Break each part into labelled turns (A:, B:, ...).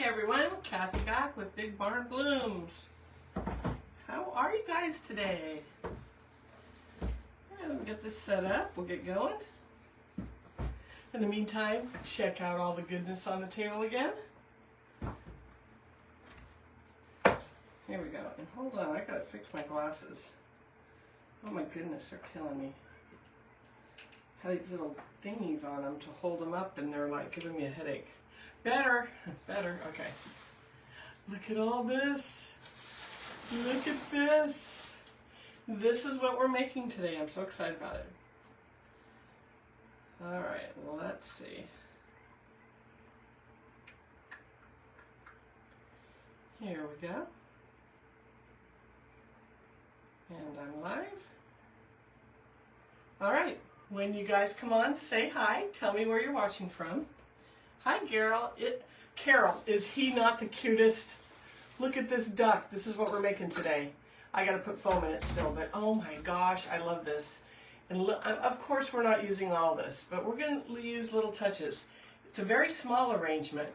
A: Hey everyone, Kathy back with Big Barn Blooms. How are you guys today? Let me get this set up, we'll get going. In the meantime, check out all the goodness on the table again. Here we go, and hold on, I gotta fix my glasses. Oh my goodness, they're killing me. I have these little thingies on them to hold them up and they're like giving me a headache. Better, okay. Look at all this. Look at this. This is what we're making today. I'm so excited about it. All right, well, let's see. Here we go. And I'm live. All right, when you guys come on, say hi. Tell me where you're watching from. Hi, Carol. Is he not the cutest? Look at this duck. This is what we're making today. I got to put foam in it still, but oh my gosh, I love this. And look, of course, we're not using all this, but we're going to use little touches. It's a very small arrangement,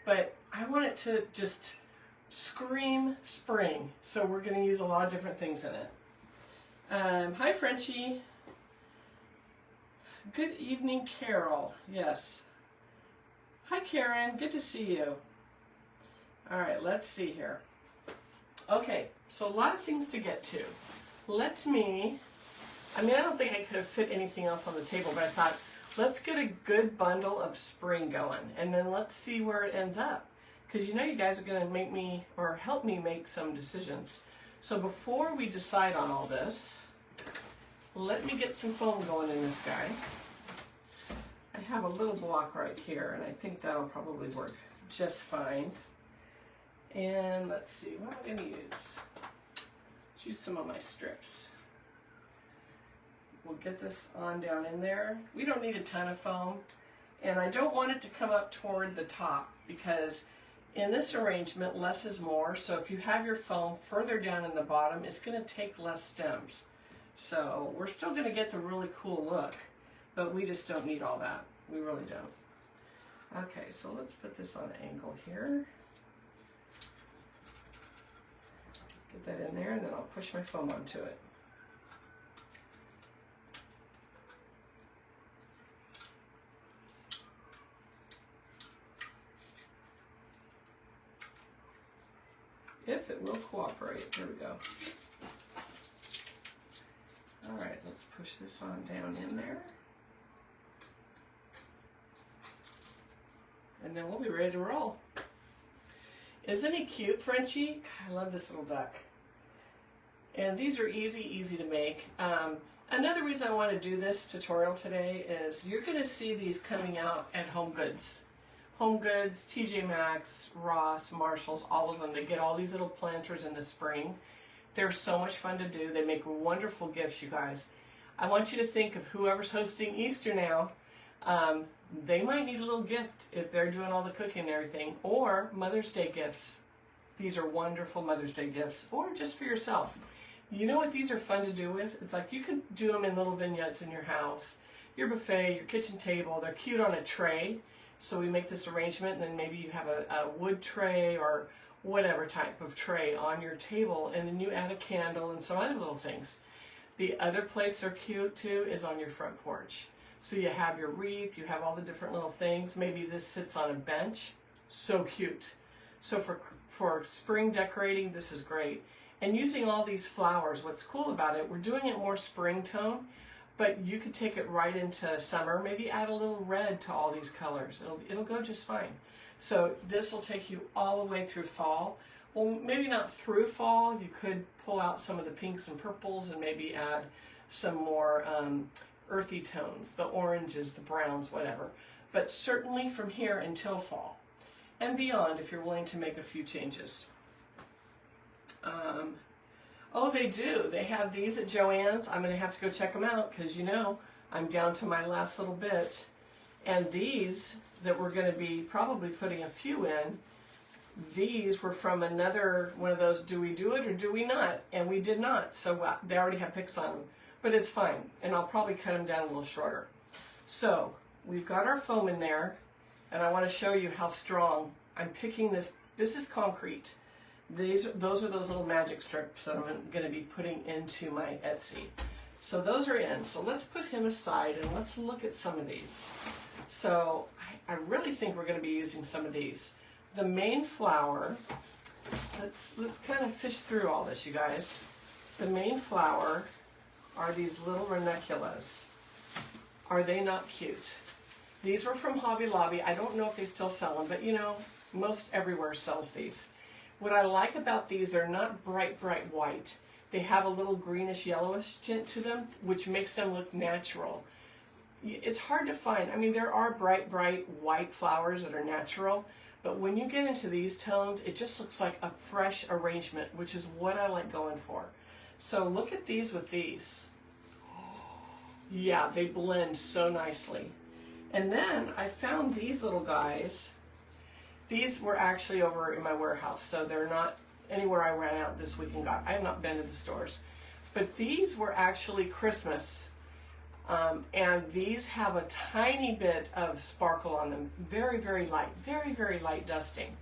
A: but I want it to just scream spring. So we're going to use a lot of different things in it. Hi, Frenchie. Good evening, Carol. Yes. Hi, Karen. Good to see you. All right, let's see here. Okay, so a lot of things to get to. I don't think I could have fit anything else on the table, but I thought, let's get a good bundle of spring going, and then let's see where it ends up. Because you know you guys are going to make me, or help me make some decisions. So before we decide on all this, let me get some foam going in this guy. I have a little block right here, and I think that'll probably work just fine. And let's see, what am I going to use? Let's use some of my strips. We'll get this on down in there. We don't need a ton of foam, and I don't want it to come up toward the top because in this arrangement, less is more. So if you have your foam further down in the bottom, it's going to take less stems. So we're still going to get the really cool look, but we just don't need all that. We really don't. Okay, so let's put this on an angle here. Get that in there, and then I'll push my foam onto it. If it will cooperate. Here we go. All right, let's push this on down in there. And then we'll be ready to roll. Isn't he cute, Frenchie? I love this little duck. And these are easy to make. Another reason I want to do this tutorial today is you're going to see these coming out at Home Goods. Home Goods, TJ Maxx, Ross, Marshalls, all of them. They get all these little planters in the spring. They're so much fun to do. They make wonderful gifts, you guys. I want you to think of whoever's hosting Easter now. They might need a little gift if they're doing all the cooking and everything, or Mother's Day gifts. These are wonderful Mother's Day gifts, or just for yourself. You know what these are fun to do with? It's like you can do them in little vignettes in your house, your buffet, your kitchen table. They're cute on a tray. So we make this arrangement, and then maybe you have a wood tray or whatever type of tray on your table, and then you add a candle and some other little things. The other place they're cute too is on your front porch. So you have your wreath, you have all the different little things. Maybe this sits on a bench. So cute. So for spring decorating, this is great. And using all these flowers, what's cool about it, we're doing it more spring tone, but you could take it right into summer. Maybe add a little red to all these colors. It'll go just fine. So this will take you all the way through fall. Well, maybe not through fall. You could pull out some of the pinks and purples and maybe add some more earthy tones, the oranges, the browns, whatever. But certainly from here until fall and beyond if you're willing to make a few changes. Oh, they do. They have these at Joann's. I'm going to have to go check them out because, you know, I'm down to my last little bit. And these that we're going to be probably putting a few in, these were from another one of those do we do it or do we not? And we did not. So they already have picks on them. But it's fine. And I'll probably cut them down a little shorter. So we've got our foam in there. And I want to show you how strong I'm picking this is concrete. Those are those little magic strips that I'm going to be putting into my Etsy. So those are in. So let's put him aside and let's look at some of these. So I really think we're going to be using some of these. The main flower, let's kind of fish through all this, you guys. The main flower are these little ranunculus. Are they not cute? These were from Hobby Lobby. I don't know if they still sell them, but you know, most everywhere sells these. What I like about these, they're not bright white. They have a little greenish yellowish tint to them, which makes them look natural. It's hard to find. I mean, there are bright white flowers that are natural, but when you get into these tones, it just looks like a fresh arrangement, which is what I like going for. So look at these with these. Yeah, they blend so nicely. And then I found these little guys. These were actually over in my warehouse, so they're not anywhere I ran out this week and got. I have not been to the stores. But these were actually Christmas. And these have a tiny bit of sparkle on them. Very light. Very light dusting.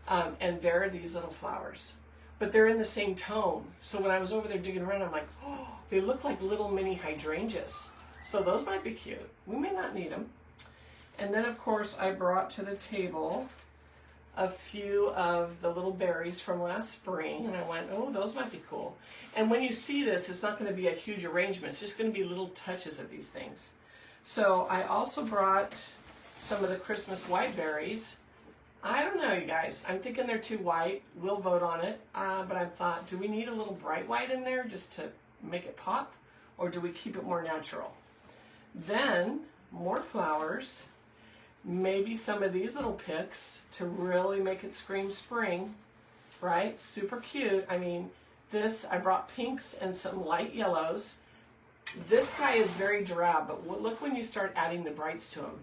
A: And there are these little flowers. But they're in the same tone. So when I was over there digging around, I'm like, oh, they look like little mini hydrangeas. So those might be cute. We may not need them. And then, of course, I brought to the table a few of the little berries from last spring, and I went, oh, those might be cool. And when you see this, it's not going to be a huge arrangement. It's just going to be little touches of these things. So I also brought some of the Christmas white berries. I don't know, you guys. I'm thinking they're too white. We'll vote on it. But I thought, do we need a little bright white in there just to make it pop? Or do we keep it more natural? Then, more flowers. Maybe some of these little picks to really make it scream spring, right? Super cute. I mean, this, I brought pinks and some light yellows. This guy is very drab, but look when you start adding the brights to him.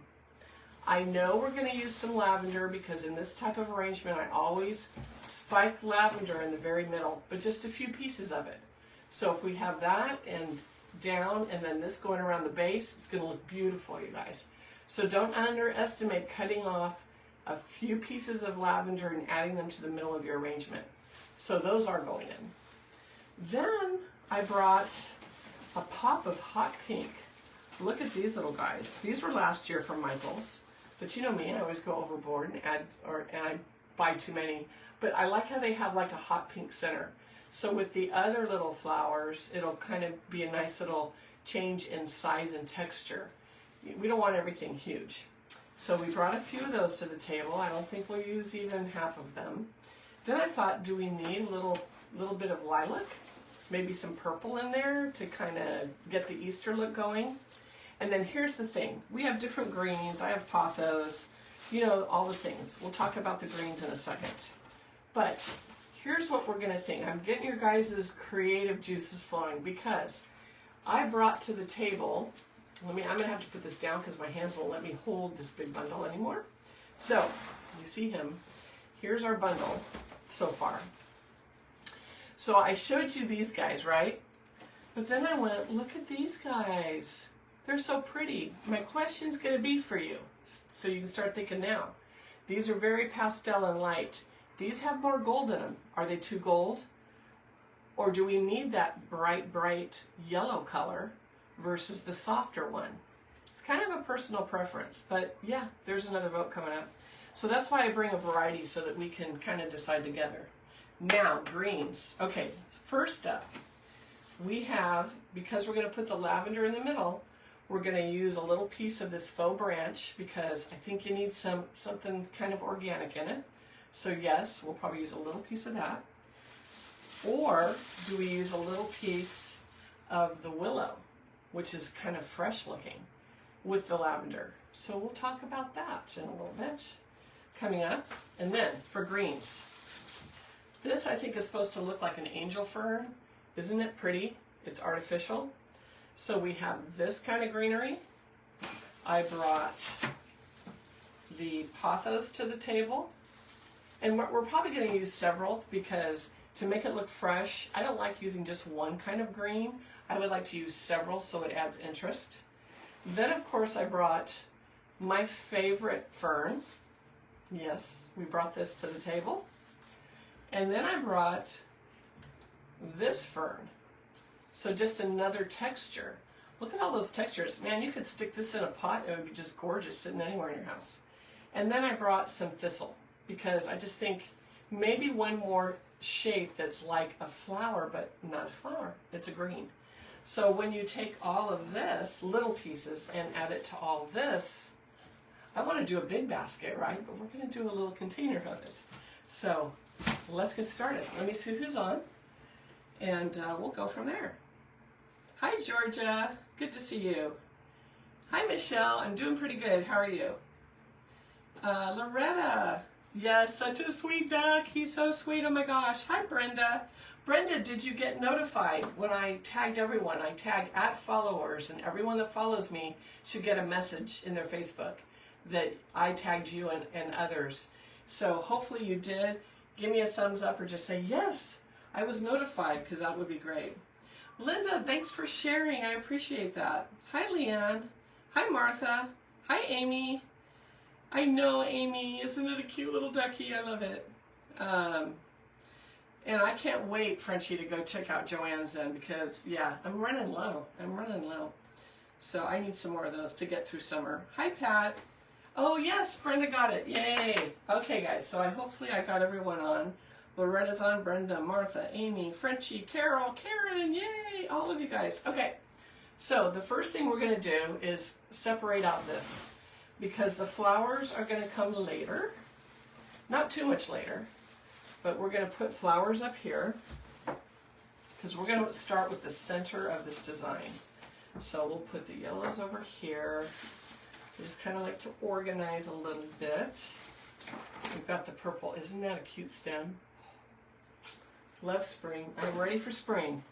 A: I know we're going to use some lavender because in this type of arrangement, I always spike lavender in the very middle, but just a few pieces of it. So if we have that and down and then this going around the base, it's going to look beautiful, you guys. So don't underestimate cutting off a few pieces of lavender and adding them to the middle of your arrangement. So those are going in. Then I brought a pop of hot pink. Look at these little guys. These were last year from Michael's. But you know me, I always go overboard and I buy too many. But I like how they have like a hot pink center. So with the other little flowers, it'll kind of be a nice little change in size and texture. We don't want everything huge. So we brought a few of those to the table. I don't think we'll use even half of them. Then I thought, do we need a little bit of lilac? Maybe some purple in there to kind of get the Easter look going. And then here's the thing. We have different greens. I have pothos, you know, all the things. We'll talk about the greens in a second. But here's what we're going to think. I'm getting your guys' creative juices flowing because I brought to the table, I'm going to have to put this down because my hands won't let me hold this big bundle anymore. So, you see him. Here's our bundle so far. So I showed you these guys, right? But then I went, look at these guys. They're so pretty. My question's going to be for you, so you can start thinking now. These are very pastel and light. These have more gold in them. Are they too gold? Or do we need that bright yellow color versus the softer one? It's kind of a personal preference, but yeah, there's another vote coming up. So that's why I bring a variety so that we can kind of decide together. Now, greens. Okay, first up, we have, because we're going to put the lavender in the middle, we're going to use a little piece of this faux branch because I think you need something kind of organic in it. So yes, we'll probably use a little piece of that. Or do we use a little piece of the willow, which is kind of fresh looking, with the lavender? So we'll talk about that in a little bit coming up. And then for greens, this I think is supposed to look like an angel fern. Isn't it pretty? It's artificial. So we have this kind of greenery. I brought the pothos to the table. And we're probably going to use several because to make it look fresh, I don't like using just one kind of green. I would like to use several so it adds interest. Then of course I brought my favorite fern, Yes, we brought this to the table. And then I brought this fern. So just another texture. Look at all those textures. Man, you could stick this in a pot and it would be just gorgeous sitting anywhere in your house. And then I brought some thistle because I just think maybe one more shape that's like a flower, but not a flower. It's a green. So when you take all of this, little pieces, and add it to all this, I want to do a big basket, right? But we're going to do a little container of it. So let's get started. Let me see who's on, and we'll go from there. Hi, Georgia. Good to see you. Hi, Michelle. I'm doing pretty good. How are you? Loretta. Yes, such a sweet duck. He's so sweet. Oh my gosh. Hi, Brenda. Brenda, did you get notified when I tagged everyone? I tag @followers, and everyone that follows me should get a message in their Facebook that I tagged you and others. So hopefully you did. Give me a thumbs up or just say, yes, I was notified, because that would be great. Linda, thanks for sharing. I appreciate that. Hi, Leanne. Hi, Martha. Hi, Amy. I know, Amy. Isn't it a cute little ducky? I love it. And I can't wait, Frenchie, to go check out Joann's then, because, yeah, I'm running low. So I need some more of those to get through summer. Hi, Pat. Oh, yes, Brenda got it. Yay. Okay, guys, so hopefully I got everyone on. Loretta's on, Brenda, Martha, Amy, Frenchie, Carol, Karen, yay, all of you guys. Okay, so the first thing we're going to do is separate out this, because the flowers are going to come later. Not too much later, but we're going to put flowers up here, because we're going to start with the center of this design. So we'll put the yellows over here. I just kind of like to organize a little bit. We've got the purple. Isn't that a cute stem? Love spring. I'm ready for spring.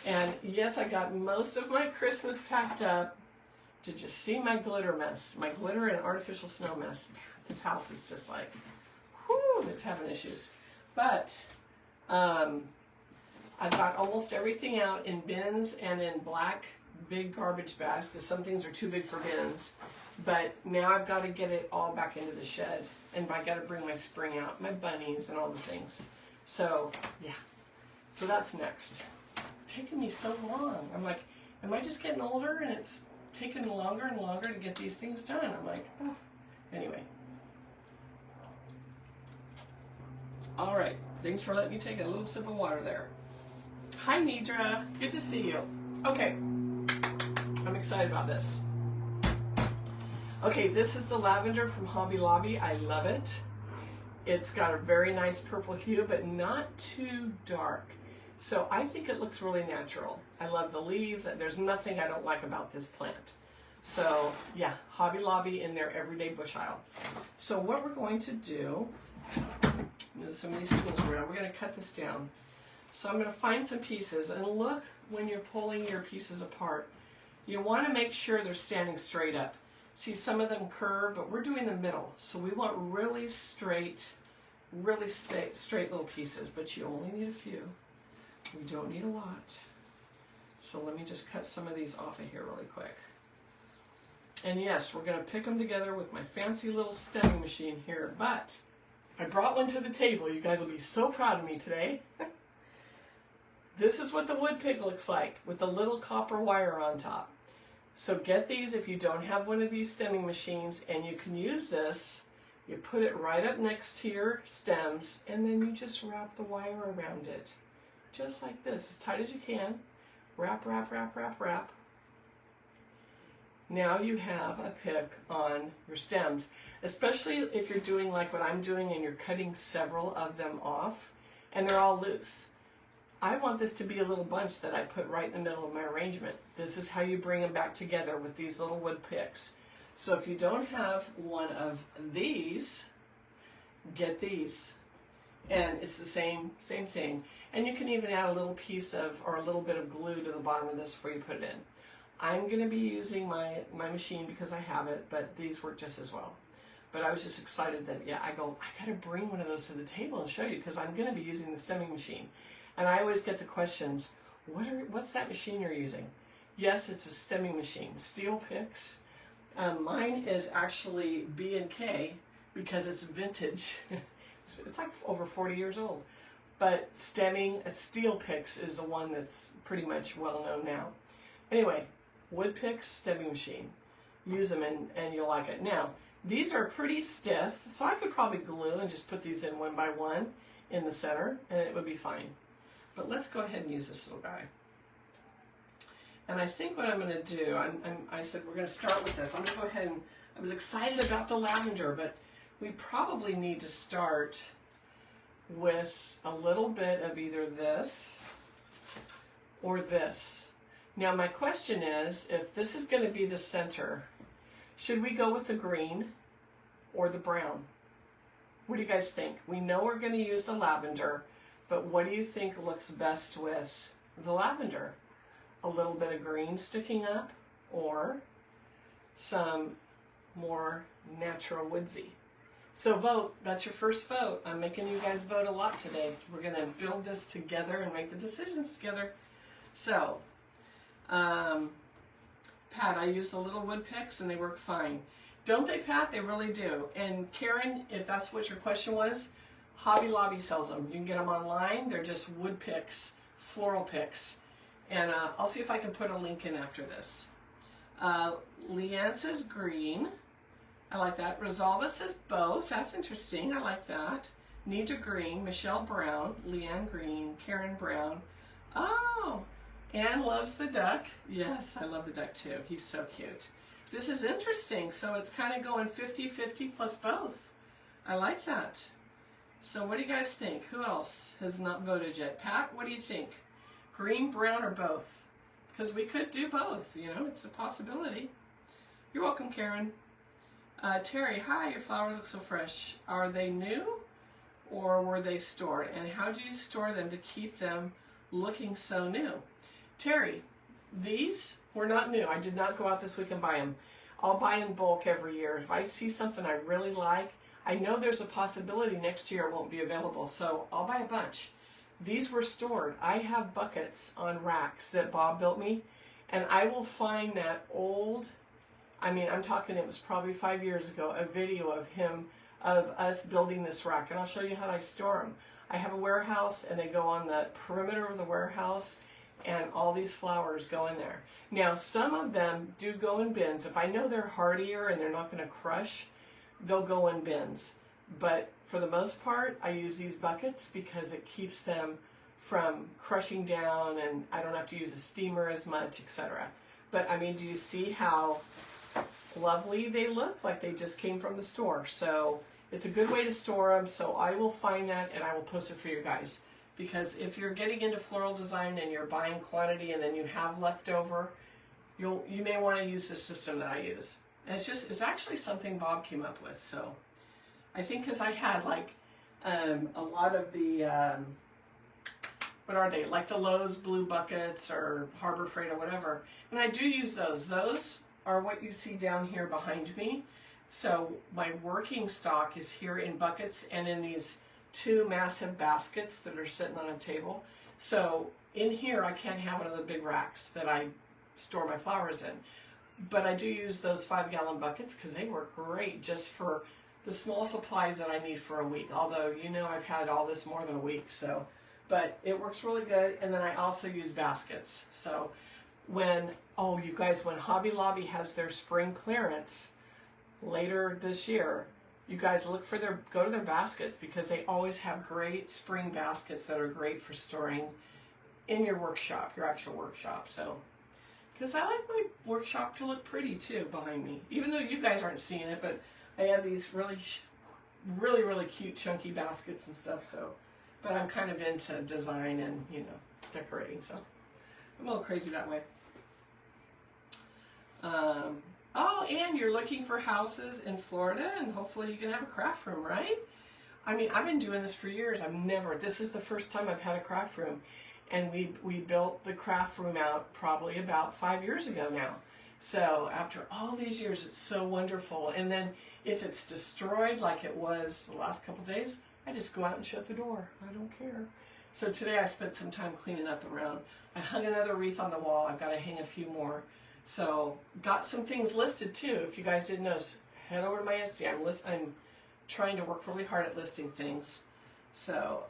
A: And yes, I got most of my Christmas packed up. Did you see my glitter mess? My glitter and artificial snow mess. This house is just like, whoo, it's having issues. But I've got almost everything out in bins and in black big garbage bags, because some things are too big for bins. But now I've got to get it all back into the shed, and I got to bring my spring out, my bunnies and all the things. So yeah, so that's next. It's taking me so long. I'm like, am I just getting older and it's taking longer and longer to get these things done? I'm like, oh. Anyway. All right, thanks for letting me take a little sip of water there. Hi, Nidra, good to see you. Okay, I'm excited about this. Okay, this is the lavender from Hobby Lobby. I love it. It's got a very nice purple hue, but not too dark. So I think it looks really natural. I love the leaves. There's nothing I don't like about this plant. So yeah, Hobby Lobby in their everyday bush aisle. So what we're going to do, move some of these tools around. We're going to cut this down. So I'm going to find some pieces, and look, when you're pulling your pieces apart, you want to make sure they're standing straight up. See, some of them curve, but we're doing the middle. So we want really straight little pieces, but you only need a few. We don't need a lot. So let me just cut some of these off of here really quick. And yes, we're going to pick them together with my fancy little stemming machine here, but I brought one to the table. You guys will be so proud of me today. This is what the wood pig looks like with the little copper wire on top. So get these if you don't have one of these stemming machines, and you can use this. You put it right up next to your stems, and then you just wrap the wire around it. Just like this, as tight as you can. Wrap, wrap, wrap, wrap, wrap. Now you have a pick on your stems, especially if you're doing like what I'm doing and you're cutting several of them off and they're all loose. I want this to be a little bunch that I put right in the middle of my arrangement. This is how you bring them back together with these little wood picks. So if you don't have one of these, get these. And it's the same thing. And you can even add a little piece of, or a little bit of glue to the bottom of this before you put it in. I'm going to be using my machine because I have it, but these work just as well. But I was just excited that, yeah, I got to bring one of those to the table and show you, because I'm going to be using the stemming machine. And I always get the questions, what's that machine you're using? Yes, it's a stemming machine. Steel picks. Mine is actually B&K, because it's vintage. It's like over 40 years old. But steel picks is the one that's pretty much well known now. Anyway, wood picks, stemming machine. Use them and you'll like it. Now, these are pretty stiff, so I could probably glue and just put these in one by one in the center, and it would be fine. But let's go ahead and use this little guy. And I think what I'm going to do, I said we're going to start with this. I'm going to go ahead and, I was excited about the lavender, but we probably need to start with a little bit of either this or this. Now my question is, if this is going to be the center, should we go with the green or the brown? What do you guys think? We know we're going to use the lavender, but what do you think looks best with the lavender? A little bit of green sticking up, or some more natural woodsy? So vote. That's your first vote. I'm making you guys vote a lot today. We're going to build this together and make the decisions together. So, Pat, I use the little wood picks and they work fine. Don't they, Pat? They really do. And Karen, if that's what your question was, Hobby Lobby sells them. You can get them online. They're just wood picks, floral picks. And I'll see if I can put a link in after this. Leanne says green. I like that. Rosalva says both. That's interesting. I like that. Nita green. Michelle brown. Leanne green. Karen brown. Oh, Anne loves the duck. Yes, I love the duck too. He's so cute. This is interesting. So it's kind of going 50-50 plus both. I like that. So what do you guys think? Who else has not voted yet? Pat, what do you think? Green, brown, or both? Because we could do both, you know, it's a possibility. You're welcome, Karen. Terry, hi, your flowers look so fresh. Are they new or were they stored? And how do you store them to keep them looking so new? Terry, these were not new. I did not go out this week and buy them. I'll buy in bulk every year. If I see something I really like, I know there's a possibility next year it won't be available, so I'll buy a bunch. These were stored. I have buckets on racks that Bob built me, and I will find that old, I mean, I'm talking it was probably 5 years ago, a video of us building this rack, and I'll show you how I store them. I have a warehouse, and they go on the perimeter of the warehouse, and all these flowers go in there. Now, some of them do go in bins. If I know they're hardier and they're not going to crush, they'll go in bins. But for the most part, I use these buckets because it keeps them from crushing down, and I don't have to use a steamer as much, etc. But I mean, do you see how lovely they look? Like they just came from the store. So it's a good way to store them. So I will find that and I will post it for you guys. Because if you're getting into floral design and you're buying quantity and then you have leftover, you may want to use the system that I use. And it's actually something Bob came up with. So I think because I had like a lot of the, what are they? Like the Lowe's blue buckets or Harbor Freight or whatever. And I do use those. Those are what you see down here behind me. So my working stock is here in buckets and in these two massive baskets that are sitting on a table. So in here I can't have one of the big racks that I store my flowers in. But I do use those 5-gallon buckets because they work great just for the small supplies that I need for a week. Although, you know, I've had all this more than a week, so. But it works really good. And then I also use baskets. So when, oh, you guys, when Hobby Lobby has their spring clearance later this year, you guys look for go to their baskets because they always have great spring baskets that are great for storing in your workshop, your actual workshop. So, because I like my workshop to look pretty too behind me, even though you guys aren't seeing it, but I have these really cute chunky baskets and stuff. So, but I'm kind of into design and, you know, decorating. So I'm a little crazy that way. Oh, and you're looking for houses in Florida, and hopefully you can have a craft room, right? I mean, I've been doing this for years. This is the first time I've had a craft room. And we built the craft room out probably about 5 years ago now. So after all these years, it's so wonderful. And then if it's destroyed like it was the last couple days, I just go out and shut the door. I don't care. So today I spent some time cleaning up around. I hung another wreath on the wall. I've got to hang a few more. So got some things listed too. If you guys didn't know, head over to my Etsy. I'm trying to work really hard at listing things. So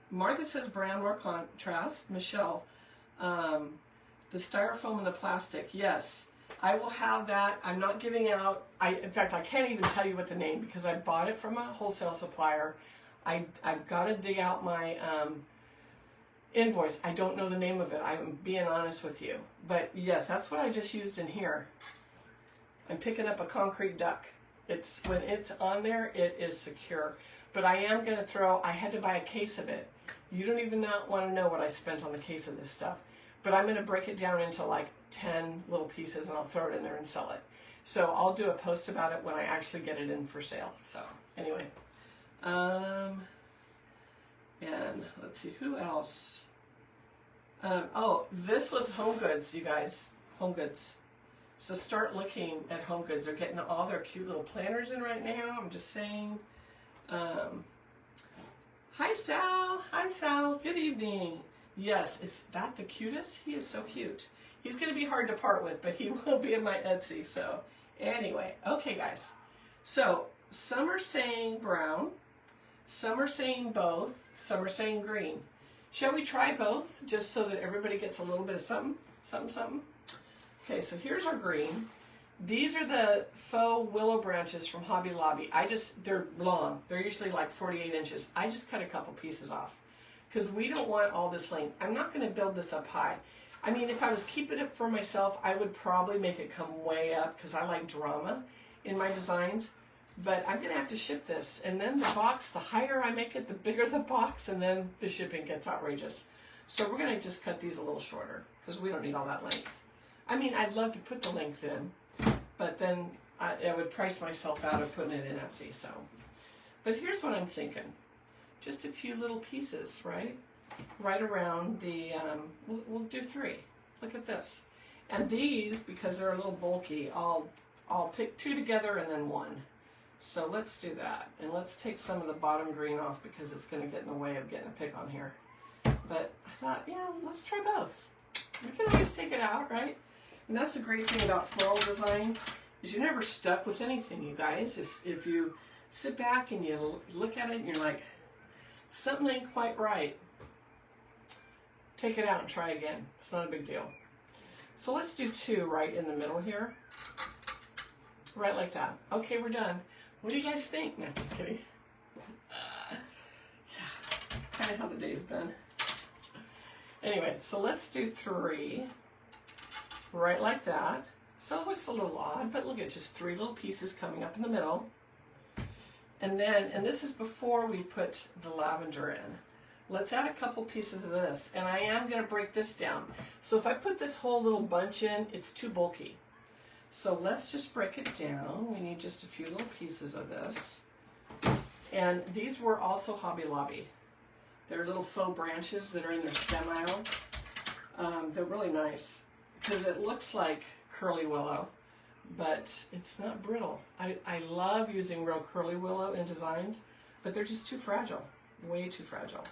A: Martha says brown more contrast. Michelle, the styrofoam and the plastic, yes. I will have that. I'm not giving out, in fact, I can't even tell you what the name, because I bought it from a wholesale supplier. I've got to dig out my invoice. I don't know the name of it. I'm being honest with you. But yes, that's what I just used in here. I'm picking up a concrete duck. When it's on there, it is secure. But I am going to I had to buy a case of it. You don't even want to know what I spent on the case of this stuff. But I'm going to break it down into like 10 little pieces, and I'll throw it in there and sell it. So I'll do a post about it when I actually get it in for sale. So anyway. And let's see, who else? Oh, this was Home Goods, you guys. Home Goods. So start looking at Home Goods. They're getting all their cute little planners in right now. I'm just saying. Hi, Sal. Hi, Sal. Good evening. Yes, is that the cutest? He is so cute. He's going to be hard to part with, but he will be in my Etsy. So anyway, okay, guys. So some are saying brown. Some are saying both. Some are saying green. Shall we try both, just so that everybody gets a little bit of something? Something. Okay, so here's our green. These are the faux willow branches from Hobby Lobby. They're long. They're usually like 48 inches. I just cut a couple pieces off because we don't want all this length. I'm not going to build this up high. I mean, if I was keeping it for myself, I would probably make it come way up because I like drama in my designs. But I'm going to have to ship this. And then the box, the higher I make it, the bigger the box, and then the shipping gets outrageous. So we're going to just cut these a little shorter because we don't need all that length. I mean, I'd love to put the length in, but then I would price myself out of putting it in Etsy. So, but here's what I'm thinking. Just a few little pieces, right? Right around the, we'll do 3. Look at this. And these, because they're a little bulky, I'll pick 2 together and then 1. So let's do that. And let's take some of the bottom green off because it's going to get in the way of getting a pick on here. But I thought, yeah, let's try both. We can always take it out, right? And that's the great thing about floral design, is you're never stuck with anything, you guys. If you sit back and you look at it and you're like, something ain't quite right, take it out and try again. It's not a big deal. So let's do 2 right in the middle here. Right like that. Okay, we're done. What do you guys think? No, just kidding. Yeah, kind of how the day's been. Anyway, so let's do 3. Right like that. So it looks a little odd, but look at just 3 little pieces coming up in the middle. And then, and this is before we put the lavender in. Let's add a couple pieces of this. And I am going to break this down. So if I put this whole little bunch in, it's too bulky. So let's just break it down. We need just a few little pieces of this. And these were also Hobby Lobby. They're little faux branches that are in their stem aisle. They're really nice because it looks like curly willow, but it's not brittle. I love using real curly willow in designs, but they're just too fragile, way too fragile.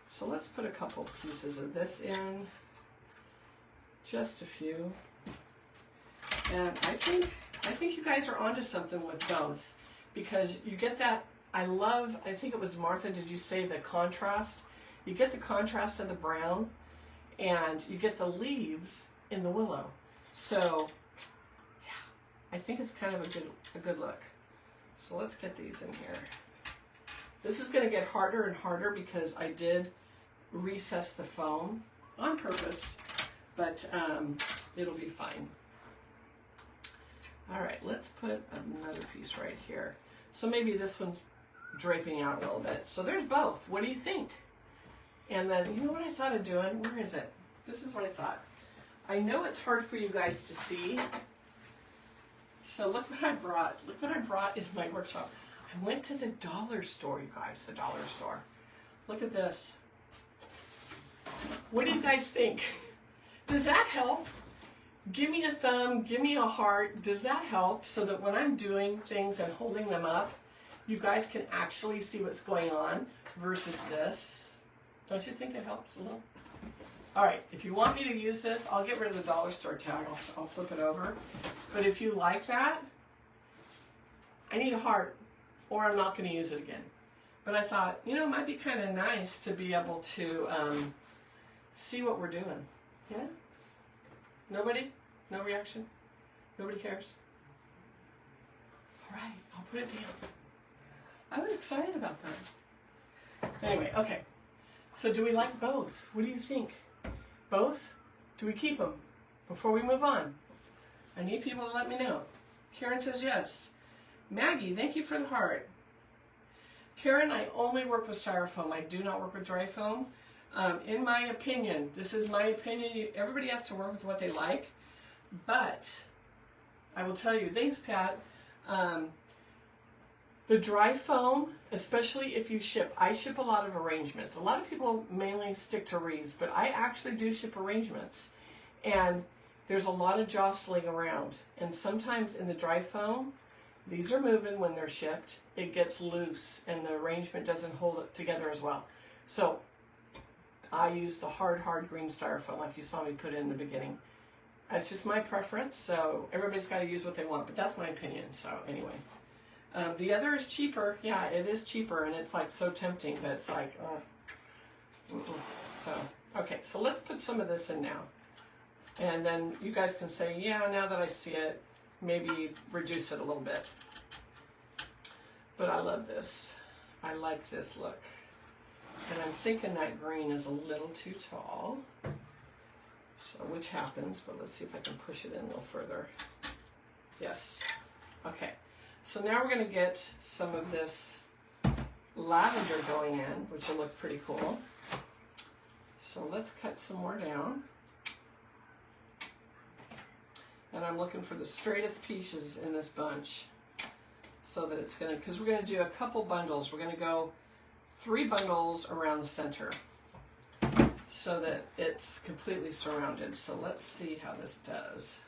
A: So let's put a couple pieces of this in, just a few. And I think you guys are onto something with both, because you get that, I think it was Martha, did you say the contrast? You get the contrast of the brown, and you get the leaves in the willow. So, yeah, I think it's kind of a good look. So let's get these in here. This is going to get harder and harder because I did recess the foam on purpose, but it'll be fine. All right, let's put another piece right here. So maybe this one's draping out a little bit. So there's both. What do you think? And then, you know what I thought of doing? Where is it? This is what I thought. I know it's hard for you guys to see. So look what I brought. Look what I brought in my workshop. I went to the dollar store, you guys, the dollar store. Look at this. What do you guys think? Does that help? Give me a thumb, give me a heart. Does that help so that when I'm doing things and holding them up, you guys can actually see what's going on versus this? Don't you think it helps a little? All right, if you want me to use this, I'll get rid of the dollar store tag. I'll flip it over. But if you like that, I need a heart or I'm not going to use it again. But I thought, you know, it might be kind of nice to be able to see what we're doing. Yeah? Nobody? No reaction? Nobody cares? All right, I'll put it down. I was excited about that. Anyway, okay. So do we like both? What do you think? Both? Do we keep them? Before we move on, I need people to let me know. Karen says yes. Maggie, thank you for the heart. Karen, I only work with styrofoam. I do not work with dry foam. In my opinion, this is my opinion. Everybody has to work with what they like. But I will tell you, thanks, Pat. The dry foam, especially if you ship, I ship a lot of arrangements. A lot of people mainly stick to wreaths, but I actually do ship arrangements. And there's a lot of jostling around. And sometimes in the dry foam, these are moving when they're shipped. It gets loose and the arrangement doesn't hold it together as well. So I use the hard green styrofoam like you saw me put in the beginning. That's just my preference, so everybody's got to use what they want, but that's my opinion, so anyway. The other is cheaper. Yeah, it is cheaper, and it's like so tempting, but it's like, So, okay, so let's put some of this in now. And then you guys can say, yeah, now that I see it, maybe reduce it a little bit. But I love this. I like this look. And I'm thinking that green is a little too tall. So, which happens, but let's see if I can push it in a little further. Yes. Okay. So now we're going to get some of this lavender going in, which will look pretty cool. So let's cut some more down. And I'm looking for the straightest pieces in this bunch so that it's going to, because we're going to do a couple bundles. We're going to go 3 bundles around the center so that it's completely surrounded. So let's see how this does.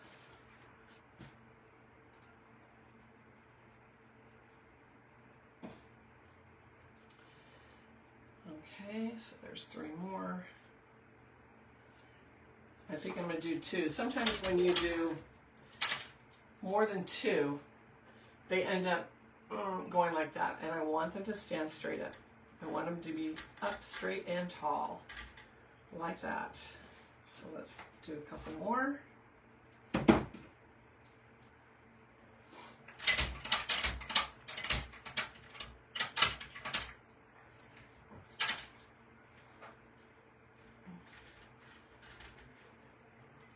A: Okay, so there's 3 more. I think I'm going to do 2. Sometimes when you do more than 2, they end up going like that, and I want them to stand straight up. I want them to be up straight and tall, like that. So let's do a couple more.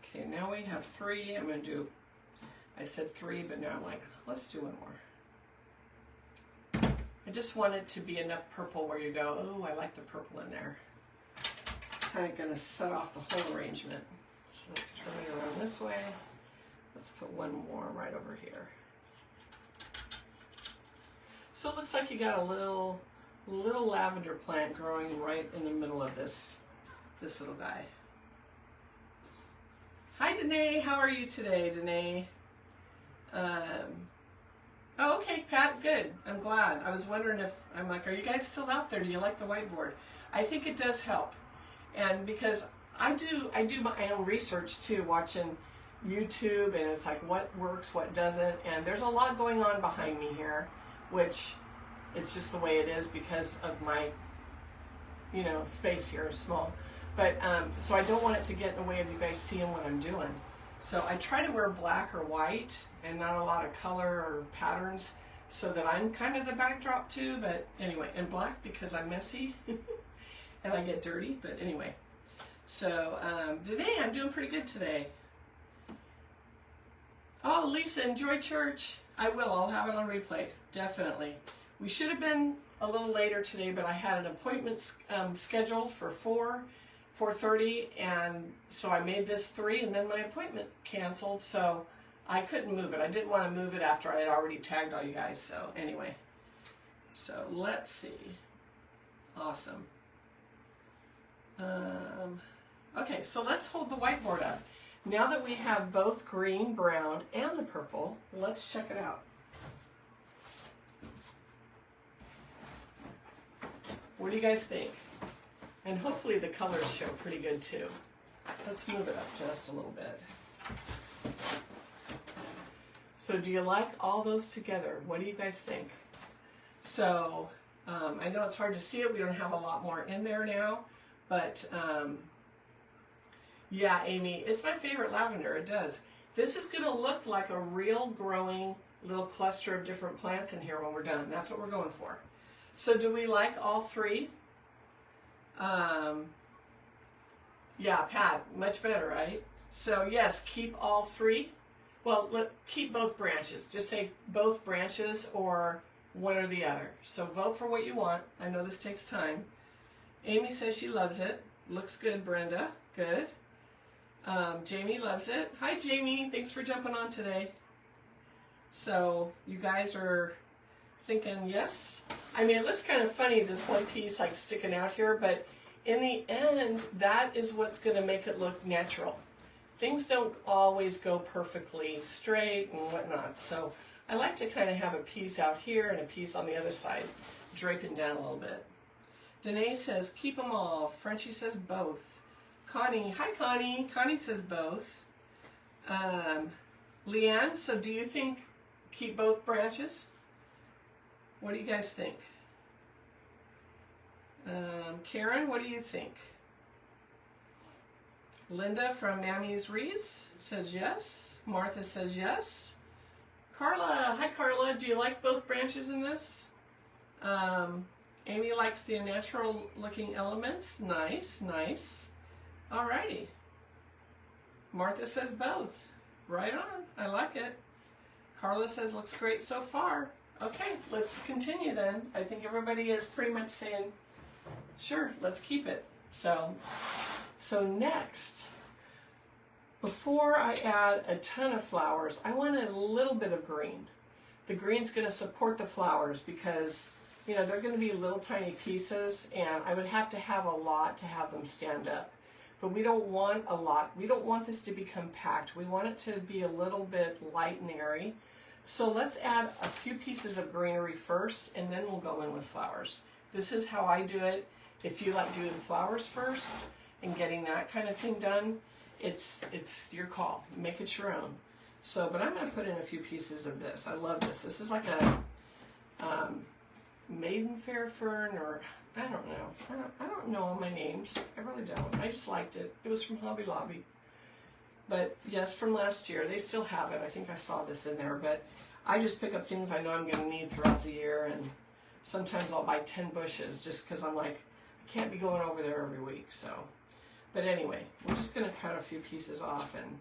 A: Okay, now we have 3. I'm going to do, I said 3, but now I'm like, let's do 1 more. I just want it to be enough purple where you go, oh, I like the purple in there. It's kind of going to set off the whole arrangement. So let's turn it around this way. Let's put 1 more right over here. So it looks like you got a little lavender plant growing right in the middle of this little guy. Hi, Danae. How are you today, Danae? Oh, okay, Pat, good. I'm glad. I was wondering if, I'm like, are you guys still out there? Do you like the whiteboard? I think it does help. And because I do my own research too, watching YouTube, and it's like what works, what doesn't. And there's a lot going on behind me here, which it's just the way it is because of my, you know, space here is small. But, so I don't want it to get in the way of you guys seeing what I'm doing. So I try to wear black or white and not a lot of color or patterns so that I'm kind of the backdrop too. But anyway, and black because I'm messy and I get dirty. But anyway, so today I'm doing pretty good today. Oh, Lisa, enjoy church. I will. I'll have it on replay. Definitely. We should have been a little later today, but I had an appointment scheduled for 4:30, and so I made this 3, and then my appointment canceled, so I couldn't move it. I didn't want to move it after I had already tagged all you guys, so anyway. So let's see. Awesome. Okay, so let's hold the whiteboard up. Now that we have both green, brown, and the purple, let's check it out. What do you guys think? And hopefully the colors show pretty good too. Let's move it up just a little bit. So do you like all those together? What do you guys think? So I know it's hard to see it. We don't have a lot more in there now, but yeah, Amy, it's my favorite lavender. It does. This is going to look like a real growing little cluster of different plants in here when we're done. That's what we're going for. So do we like all three? Yeah, Pat, much better, right? So yes, keep all three. Well, keep both branches. Just say both branches or one or the other. So vote for what you want. I know this takes time. Amy says she loves it. Looks good, Brenda. Good. Jamie loves it. Hi, Jamie. Thanks for jumping on today. So you guys are thinking yes? I mean, it looks kind of funny, this one piece like sticking out here, but in the end, that is what's going to make it look natural. Things don't always go perfectly straight and whatnot, so I like to kind of have a piece out here and a piece on the other side, draping down a little bit. Danae says, keep them all. Frenchie says both. Connie, hi Connie. Connie says both. Leanne, so do you think keep both branches? What do you guys think? Karen, what do you think? Linda from Mammy's Wreaths says yes. Martha says yes. Carla, hi Carla, do you like both branches in this? Amy likes the natural looking elements. Nice, nice. Alrighty. Martha says both. Right on, I like it. Carla says looks great so far. Okay, let's continue then. I think everybody is pretty much saying, sure, let's keep it. So next, before I add a ton of flowers, I want a little bit of green. The green's going to support the flowers because, you know, they're going to be little tiny pieces, and I would have to have a lot to have them stand up. But we don't want a lot. We don't want this to become packed. We want it to be a little bit light and airy. So let's add a few pieces of greenery first, and then we'll go in with flowers. This is how I do it. If you like doing flowers first and getting that kind of thing done, it's your call. Make it your own. So, but I'm going to put in a few pieces of this. I love this. This is like a maidenfair fern, or I don't know. I don't know all my names. I really don't. I just liked it. It was from Hobby Lobby. But yes, from last year. They still have it. I think I saw this in there. But I just pick up things I know I'm going to need throughout the year. And sometimes I'll buy 10 bushes just because I'm like, I can't be going over there every week. So, but anyway, we're just going to cut a few pieces off and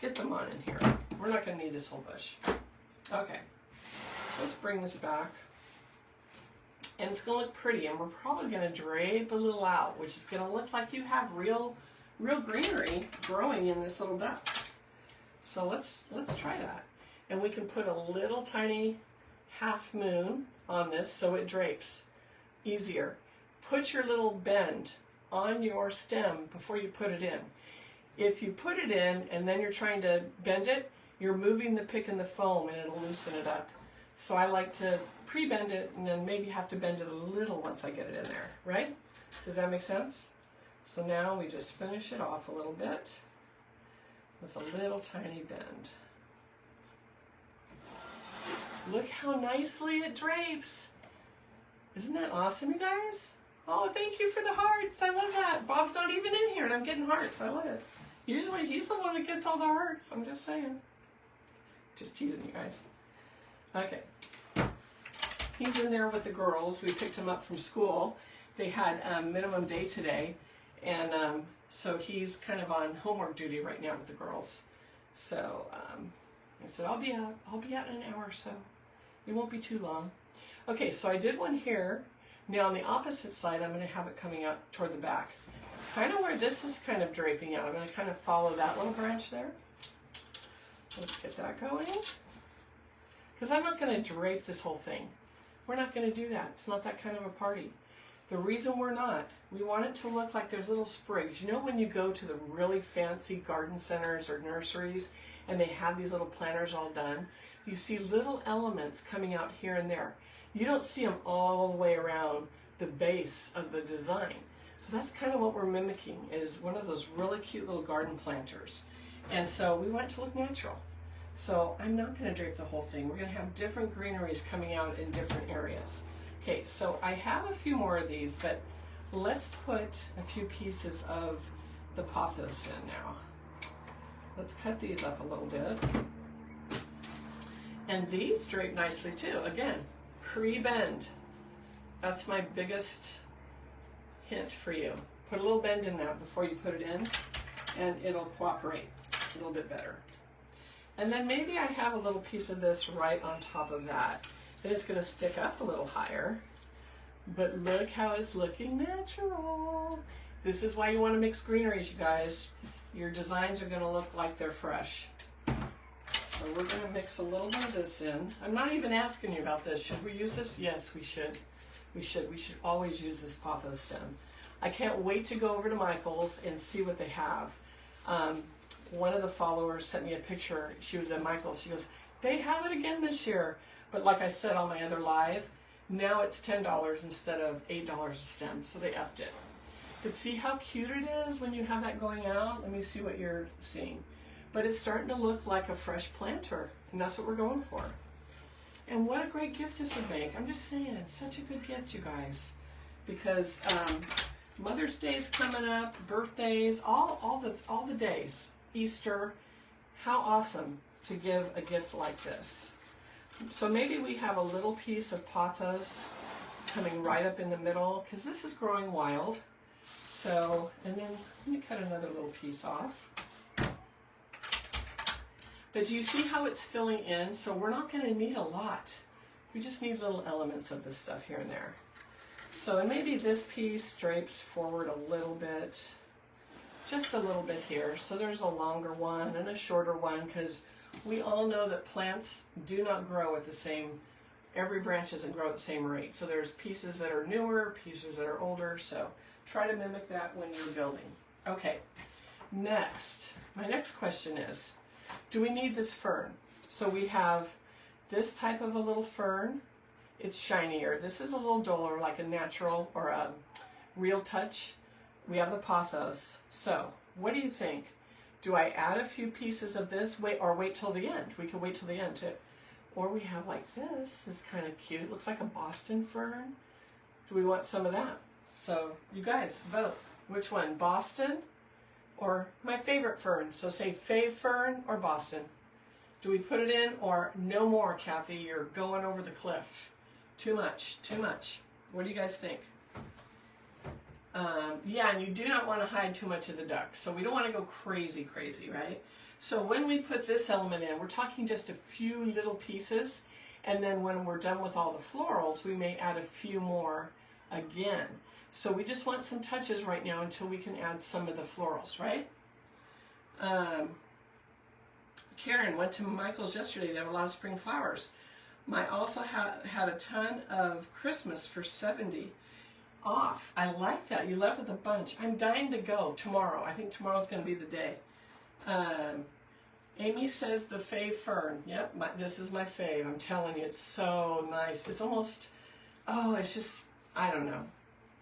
A: get them on in here. We're not going to need this whole bush. Okay, so let's bring this back. And it's going to look pretty, and we're probably going to drape a little out, which is going to look like you have real greenery growing in this little duck. So let's try that. And we can put a little tiny half moon on this so it drapes easier. Put your little bend on your stem before you put it in. If you put it in and then you're trying to bend it, you're moving the pick and the foam and it'll loosen it up. So I like to pre-bend it and then maybe have to bend it a little once I get it in there, right? Does that make sense? So now we just finish it off a little bit with a little tiny bend. Look how nicely it drapes. Isn't that awesome, you guys? Oh, thank you for the hearts. I love that. Bob's not even in here and I'm getting hearts. I love it. Usually he's the one that gets all the hearts. I'm just saying. Just teasing you guys. Okay. He's in there with the girls. We picked him up from school. They had minimum day today. And so he's kind of on homework duty right now with the girls. So I said, I'll be out in an hour or so. It won't be too long. Okay, so I did one here. Now on the opposite side, I'm going to have it coming out toward the back. Kind of where this is kind of draping out. I'm going to kind of follow that little branch there. Let's get that going. Because I'm not going to drape this whole thing. We're not going to do that. It's not that kind of a party. The reason we're not, we want it to look like there's little sprigs. You know when you go to the really fancy garden centers or nurseries and they have these little planters all done? You see little elements coming out here and there. You don't see them all the way around the base of the design. So that's kind of what we're mimicking, is one of those really cute little garden planters. And so we want it to look natural. So I'm not going to drape the whole thing. We're going to have different greeneries coming out in different areas. Okay, so I have a few more of these, but let's put a few pieces of the pothos in now. Let's cut these up a little bit. And these drape nicely too. Again, pre-bend. That's my biggest hint for you. Put a little bend in that before you put it in, and it'll cooperate a little bit better. And then maybe I have a little piece of this right on top of that. And it's going to stick up a little higher. But look how it's looking natural. This is why you want to mix greeneries, you guys. Your designs are going to look like they're fresh. So we're going to mix a little bit of this in. I'm not even asking you about this. Should we use this? Yes, we should. We should always use this pothos stem. I can't wait to go over to Michael's and see what they have. One of the followers sent me a picture. She was at Michael's. She goes, they have it again this year. But like I said on my other live, now it's $10 instead of $8 a stem. So they upped it. But see how cute it is when you have that going out? Let me see what you're seeing. But it's starting to look like a fresh planter. And that's what we're going for. And what a great gift this would make. I'm just saying, such a good gift, you guys. Because Mother's Day is coming up, birthdays, all the days, Easter. How awesome to give a gift like this. So maybe we have a little piece of pothos coming right up in the middle, because this is growing wild. So, and then let me cut another little piece off. But do you see how it's filling in? So we're not going to need a lot. We just need little elements of this stuff here and there. So and maybe this piece drapes forward a little bit, just a little bit here. So there's a longer one and a shorter one, because we all know that plants do not grow at the same, every branch doesn't grow at the same rate. So there's pieces that are newer, pieces that are older. So try to mimic that when you're building. Okay, next, my next question is, do we need this fern? So we have this type of a little fern. It's shinier. This is a little duller, like a natural or a real touch. We have the pothos. So what do you think? Do I add a few pieces of this? Wait till the end. We could wait till the end too. Or we have like this. It's kind of cute. Looks like a Boston fern. Do we want some of that? So you guys vote. Which one? Boston or my favorite fern? So say fave fern or Boston. Do we put it in or no more, Kathy? You're going over the cliff. Too much, too much. What do you guys think? Yeah, and you do not want to hide too much of the duck. So we don't want to go crazy, right? So when we put this element in, we're talking just a few little pieces. And then when we're done with all the florals, we may add a few more again. So we just want some touches right now until we can add some of the florals, right? Karen went to Michael's yesterday. They have a lot of spring flowers. I also had a ton of Christmas for $70 off. I like that. You left with a bunch. I'm dying to go tomorrow. I think tomorrow's going to be the day. Amy says the fave fern. Yep, this is my fave. I'm telling you, it's so nice. It's almost, oh, it's just, I don't know.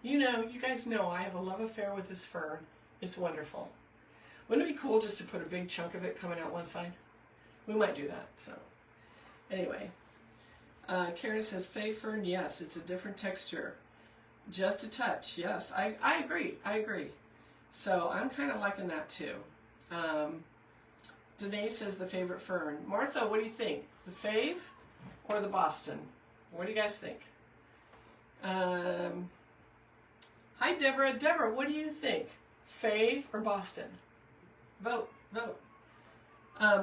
A: You know, you guys know I have a love affair with this fern. It's wonderful. Wouldn't it be cool just to put a big chunk of it coming out one side? We might do that. So anyway, Karen says fave fern. Yes, it's a different texture. Just a touch. Yes, I agree. I agree. So I'm kind of liking that too. Danae says the favorite fern. Martha, what do you think? The fave or the Boston? What do you guys think? Hi, Deborah. Deborah, what do you think? Fave or Boston? Vote.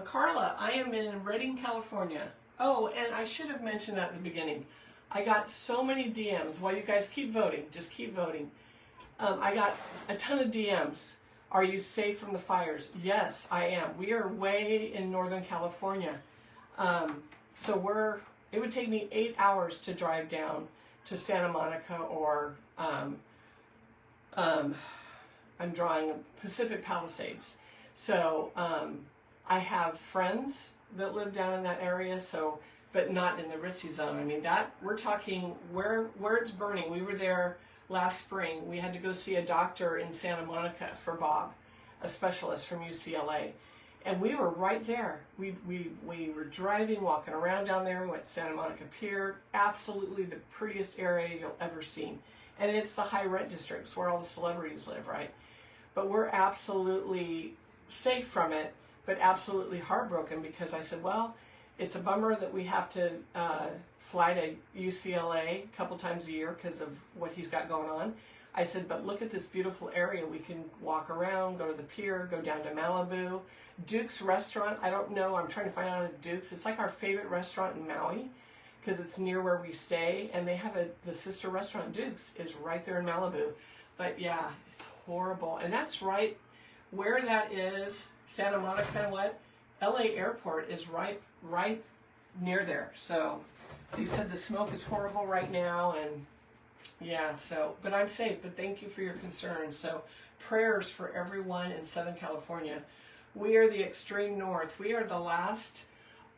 A: Carla, I am in Redding, California. Oh, and I should have mentioned that at the beginning. I got so many DMs. While you guys keep voting, just keep voting. I got a ton of DMs. Are you safe from the fires? Yes, I am. We are way in Northern California. So it would take me 8 hours to drive down to Santa Monica or I'm drawing Pacific Palisades. So I have friends that live down in that area, so but not in the ritzy zone. I mean, that we're talking where it's burning. We were there last spring. We had to go see a doctor in Santa Monica for Bob, a specialist from UCLA. And we were right there. We were driving, walking around down there. We went to Santa Monica Pier. Absolutely the prettiest area you'll ever see. And it's the high rent districts where all the celebrities live, right? But we're absolutely safe from it, but absolutely heartbroken because I said, well, it's a bummer that we have to fly to UCLA a couple times a year because of what he's got going on. I said, but look at this beautiful area. We can walk around, go to the pier, go down to Malibu. Duke's Restaurant, I don't know. I'm trying to find out if Duke's. It's like our favorite restaurant in Maui because it's near where we stay. And they have the sister restaurant, Duke's, is right there in Malibu. But yeah, it's horrible. And that's right where that is, Santa Monica and what? LA Airport is right near there. So they said the smoke is horrible right now, and yeah, so, but I'm safe, but thank you for your concern. So prayers for everyone in Southern California. We are the extreme north. We are the last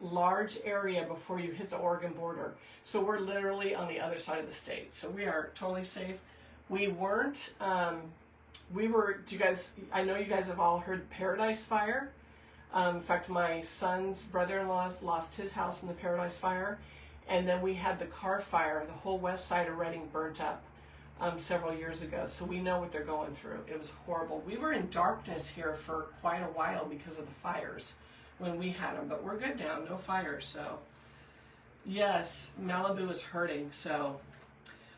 A: large area before you hit the Oregon border. So we're literally on the other side of the state. So we are totally safe. We weren't, do you guys, I know you guys have all heard Paradise Fire. In fact, my son's brother-in-law lost his house in the Paradise Fire. And then we had the Carr Fire. The whole west side of Redding burnt up several years ago. So we know what they're going through. It was horrible. We were in darkness here for quite a while because of the fires when we had them. But we're good now. No fires. So yes, Malibu is hurting. So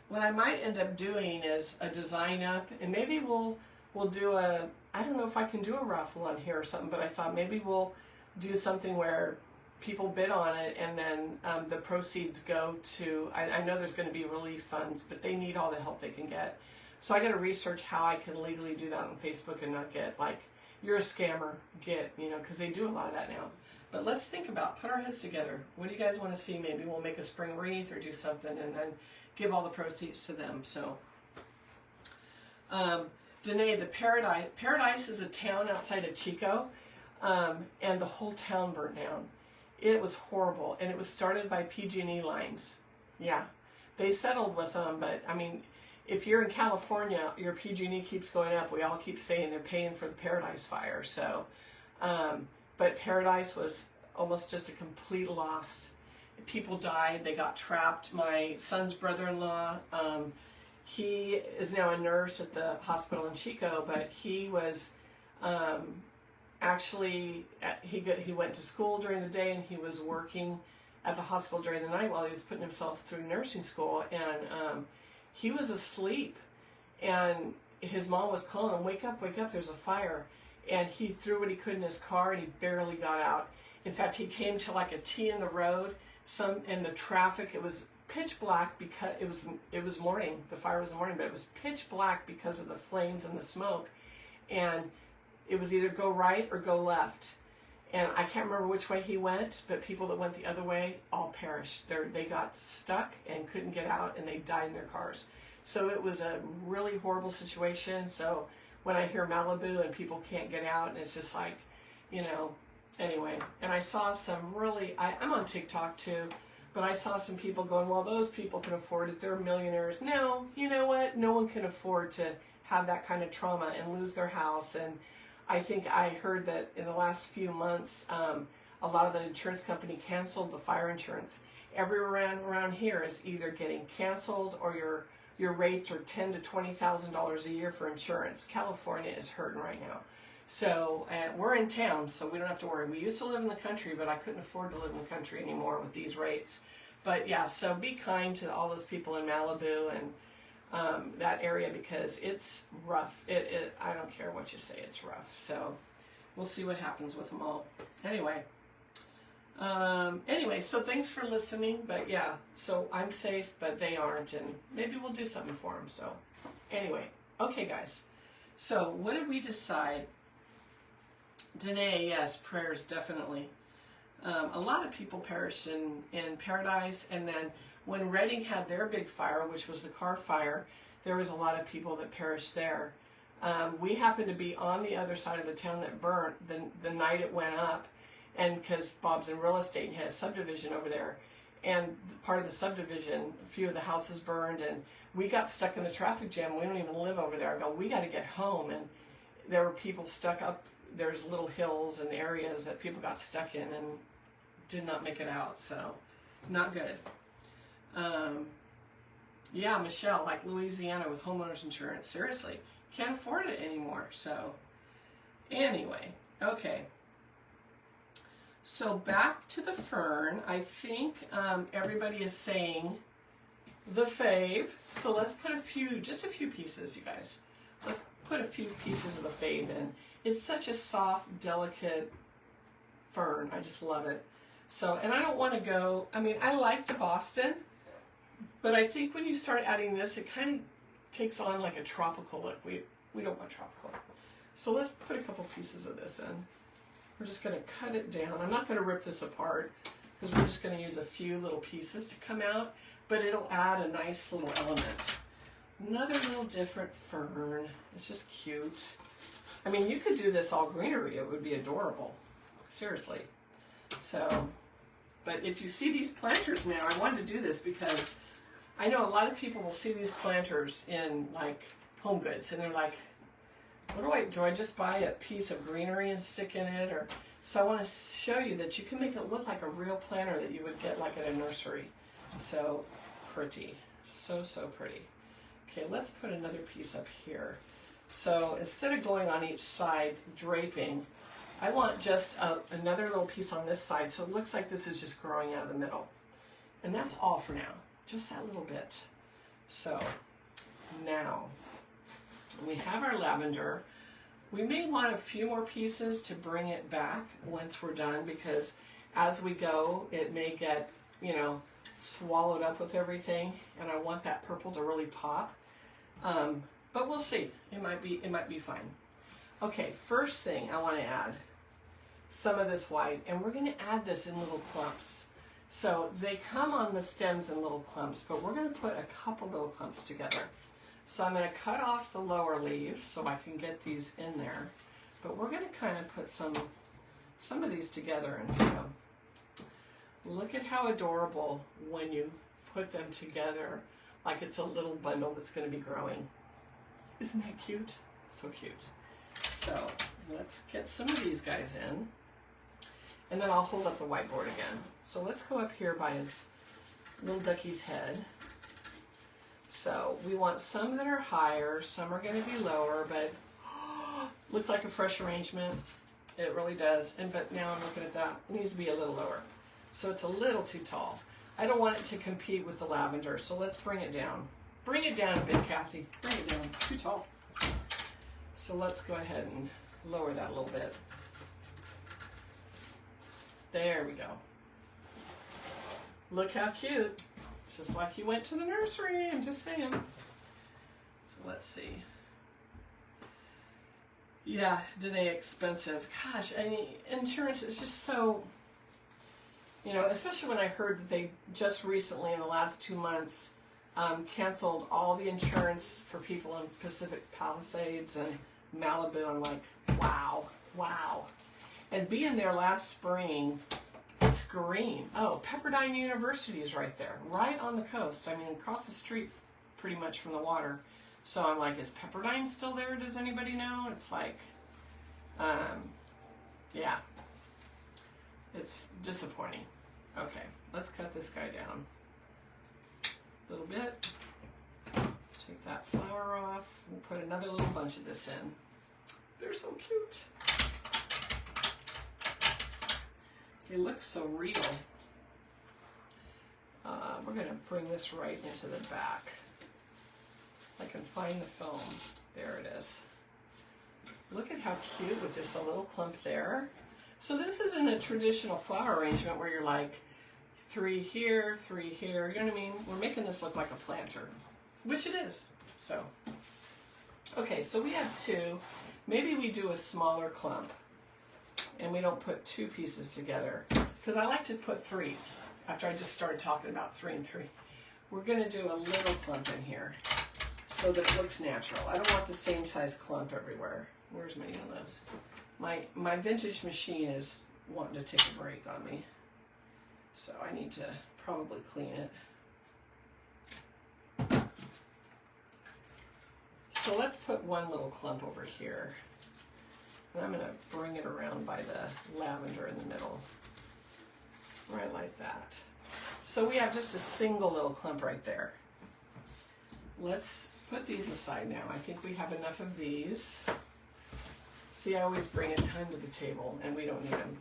A: what I might end up doing is a design up. And maybe we'll do I don't know if I can do a raffle on here or something. But I thought maybe we'll do something where people bid on it, and then the proceeds go to, I know there's going to be relief funds, but they need all the help they can get. So I got to research how I can legally do that on Facebook and not get like, you're a scammer, because they do a lot of that now. But let's think about, put our heads together. What do you guys want to see? Maybe we'll make a spring wreath or do something and then give all the proceeds to them. So, Danae, the Paradise is a town outside of Chico, and the whole town burnt down. It was horrible, and it was started by PG&E lines. Yeah, they settled with them, but I mean, if you're in California, your PG&E keeps going up. We all keep saying they're paying for the Paradise Fire. So, but Paradise was almost just a complete loss. People died. They got trapped. My son's brother-in-law, he is now a nurse at the hospital in Chico, but he was. Actually, he went to school during the day, and he was working at the hospital during the night while he was putting himself through nursing school, and he was asleep, and his mom was calling him, wake up, there's a fire, and he threw what he could in his car, and he barely got out. In fact, he came to like a T in the road, in the traffic, it was pitch black because it was morning, the fire was morning, but it was pitch black because of the flames and the smoke, and it was either go right or go left. And I can't remember which way he went, but people that went the other way all perished. They got stuck and couldn't get out, and they died in their cars. So it was a really horrible situation. So when I hear Malibu and people can't get out, and it's just like, anyway. And I saw some really, I'm on TikTok too, but I saw some people going, well, those people can afford it. They're millionaires. No, you know what? No one can afford to have that kind of trauma and lose their house. And I think I heard that in the last few months, a lot of the insurance company canceled the fire insurance. Everywhere around here is either getting canceled or your rates are $10,000 to $20,000 a year for insurance. California is hurting right now. So we're in town, so we don't have to worry. We used to live in the country, but I couldn't afford to live in the country anymore with these rates. But yeah, so be kind to all those people in Malibu and that area, because it's rough. I don't care what you say, it's rough. So we'll see what happens with them all. Anyway, so thanks for listening. But yeah, so I'm safe, but they aren't, and maybe we'll do something for them. So anyway, okay guys, so what did we decide? Danae, yes, prayers, definitely. A lot of people perished in Paradise, and then when Redding had their big fire, which was the Carr Fire, there was a lot of people that perished there. We happened to be on the other side of the town that burnt the night it went up, and because Bob's in real estate and he had a subdivision over there, and part of the subdivision, a few of the houses burned, and we got stuck in the traffic jam. We don't even live over there. I go, we got to get home, and there were people stuck up there's little hills and areas that people got stuck in and did not make it out, so not good. Yeah, Michelle, like Louisiana with homeowners insurance, seriously, can't afford it anymore. So anyway, okay. So back to the fern. I think everybody is saying the fave. So let's put just a few pieces, you guys. Let's put a few pieces of the fave in. It's such a soft, delicate fern. I just love it. So, and I don't want to go, I mean, I like the Boston, but I think when you start adding this, it kind of takes on like a tropical look. We don't want tropical. So let's put a couple pieces of this in. We're just going to cut it down. I'm not going to rip this apart because we're just going to use a few little pieces to come out, but it'll add a nice little element. Another little different fern. It's just cute. I mean, you could do this all greenery. It would be adorable. Seriously. So, but if you see these planters now, I wanted to do this because I know a lot of people will see these planters in like Home Goods and they're like, what do I just buy a piece of greenery and stick in it? Or so I want to show you that you can make it look like a real planter that you would get like at a nursery. So pretty. So pretty. Okay, let's put another piece up here. So instead of going on each side draping, I want just another little piece on this side so it looks like this is just growing out of the middle. And that's all for now, just that little bit. So now we have our lavender. We may want a few more pieces to bring it back once we're done because as we go it may get, you know, swallowed up with everything and I want that purple to really pop. But we'll see. It might be fine. Okay, first thing I want to add some of this white, and we're going to add this in little clumps. So they come on the stems in little clumps, but we're going to put a couple little clumps together. So I'm going to cut off the lower leaves so I can get these in there. But we're going to kind of put some of these together and look at how adorable when you put them together, like it's a little bundle that's going to be growing. Isn't that cute? So cute. So let's get some of these guys in. And then I'll hold up the whiteboard again. So let's go up here by his little ducky's head. So we want some that are higher, some are going to be lower, but looks like a fresh arrangement. It really does. But now I'm looking at that. It needs to be a little lower. So it's a little too tall. I don't want it to compete with the lavender, so let's bring it down. Bring it down a bit, Kathy. Bring it down. It's too tall. So let's go ahead and lower that a little bit. There we go. Look how cute. It's just like you went to the nursery, I'm just saying. So let's see. Yeah, Danae, expensive. Gosh, I mean, insurance is just so, you know, especially when I heard that they just recently in the last 2 months canceled all the insurance for people in Pacific Palisades and Malibu. I'm like, wow. And being there last spring, it's green. Oh, Pepperdine University is right there, right on the coast. I mean, across the street pretty much from the water. So I'm like, is Pepperdine still there? Does anybody know? It's like, yeah, it's disappointing. Okay, let's cut this guy down a little bit. Take that flower off and put another little bunch of this in. They're so cute. They look so real. We're going to bring this right into the back. I can find the foam. There it is. Look at how cute with just a little clump there. So this isn't a traditional flower arrangement where you're like 3 here, 3 here. You know what I mean? We're making this look like a planter, which it is. So, okay, so we have 2. Maybe we do a smaller clump and we don't put 2 pieces together because I like to put 3s after I just started talking about 3 and 3. We're going to do a little clump in here so that it looks natural. I don't want the same size clump everywhere. Where's my needles? My vintage machine is wanting to take a break on me, so I need to probably clean it. So let's put one little clump over here. And I'm going to bring it around by the lavender in the middle. Right like that. So we have just a single little clump right there. Let's put these aside now. I think we have enough of these. See, I always bring a ton to the table, and we don't need them.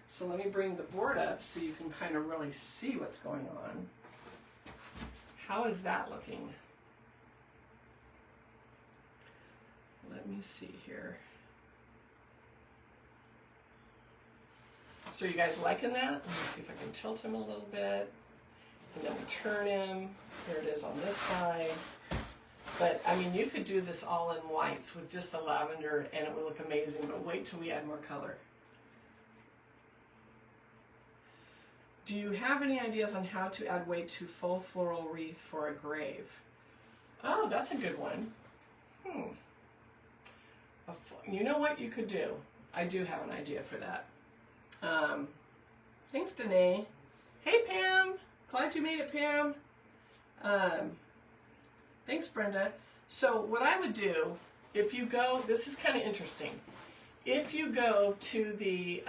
A: So let me bring the board up so you can kind of really see what's going on. How is that looking? Let me see here. So you guys liking that? Let me see if I can tilt him a little bit. And then we turn him. Here it is on this side. But I mean, you could do this all in whites with just the lavender and it would look amazing, but wait till we add more color. Do you have any ideas on how to add weight to faux floral wreath for a grave? Oh, that's a good one. You know what you could do? I do have an idea for that. Thanks, Danae. Hey, Pam. Glad you made it, Pam. Thanks, Brenda. So what I would do, if you go, this is kind of interesting. If you go to the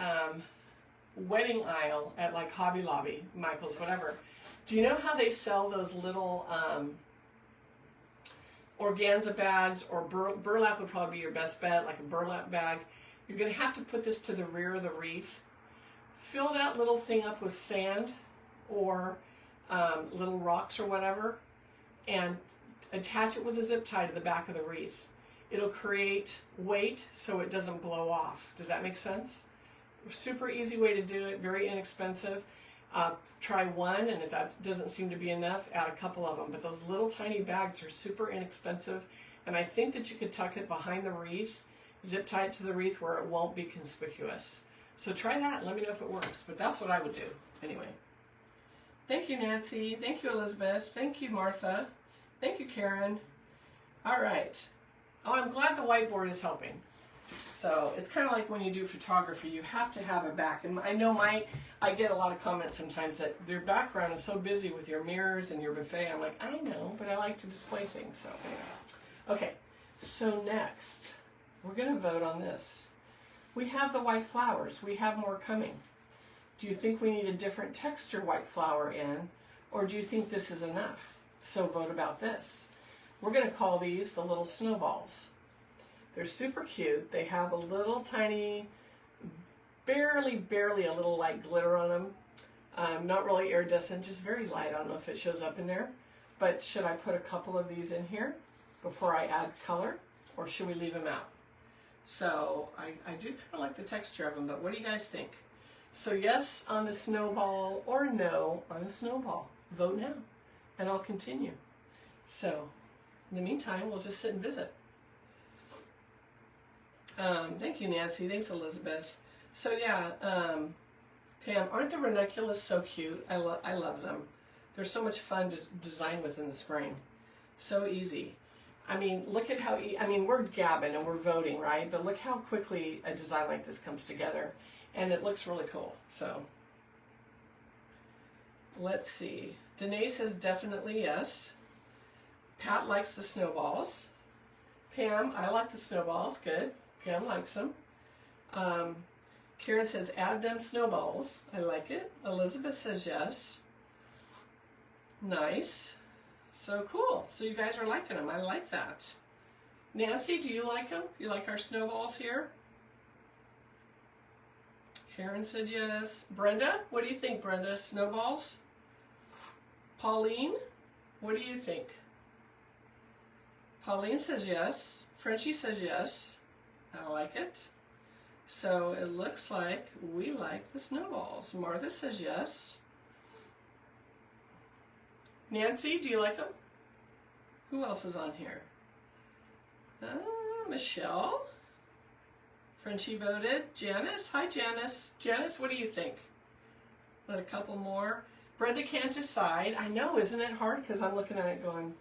A: wedding aisle at like Hobby Lobby, Michael's, whatever, do you know how they sell those little organza bags, or burlap would probably be your best bet, like a burlap bag. You're going to have to put this to the rear of the wreath. Fill that little thing up with sand or little rocks or whatever, and attach it with a zip tie to the back of the wreath. It'll create weight so it doesn't blow off. Does that make sense? Super easy way to do it, very inexpensive. Try one, and if that doesn't seem to be enough, add a couple of them. But those little tiny bags are super inexpensive, and I think that you could tuck it behind the wreath, zip tie it to the wreath where it won't be conspicuous. So try that and let me know if it works. But that's what I would do anyway. Thank you, Nancy. Thank you, Elizabeth. Thank you, Martha. Thank you, Karen. All right. Oh, I'm glad the whiteboard is helping. So it's kind of like when you do photography, you have to have a back. And I know I get a lot of comments sometimes that your background is so busy with your mirrors and your buffet. I'm like, I know, but I like to display things. So anyway. Okay, so next, we're going to vote on this. We have the white flowers. We have more coming. Do you think we need a different texture white flower in, or do you think this is enough? So vote about this. We're going to call these the little snowballs. They're super cute. They have a little tiny, barely a little light glitter on them. Not really iridescent, just very light. I don't know if it shows up in there. But should I put a couple of these in here before I add color, or should we leave them out? So I do kind of like the texture of them, but what do you guys think? So yes on the snowball or no on the snowball. Vote now, and I'll continue. So in the meantime, we'll just sit and visit. Thank you, Nancy. Thanks, Elizabeth. So yeah, Pam, aren't the ranunculus so cute? I love them. They're so much fun to design with in the spring. So easy. I mean, look at how, we're gabbing and we're voting, right? But look how quickly a design like this comes together. And it looks really cool. So let's see. Danae says definitely yes. Pat likes the snowballs. Pam, I like the snowballs. Good. Pam likes them. Karen says add them snowballs. I like it. Elizabeth says yes. Nice. So cool. So you guys are liking them. I like that. Nancy, do you like them? You like our snowballs here? Karen said yes. Brenda, what do you think, Brenda? Snowballs? Pauline, what do you think? Pauline says yes. Frenchie says yes. I like it. So it looks like we like the snowballs. Martha says yes. Nancy, do you like them? Who else is on here? Michelle. Frenchie voted. Janice. Hi, Janice. Janice, what do you think? Let a couple more. Brenda can't decide. I know, isn't it hard? Because I'm looking at it going,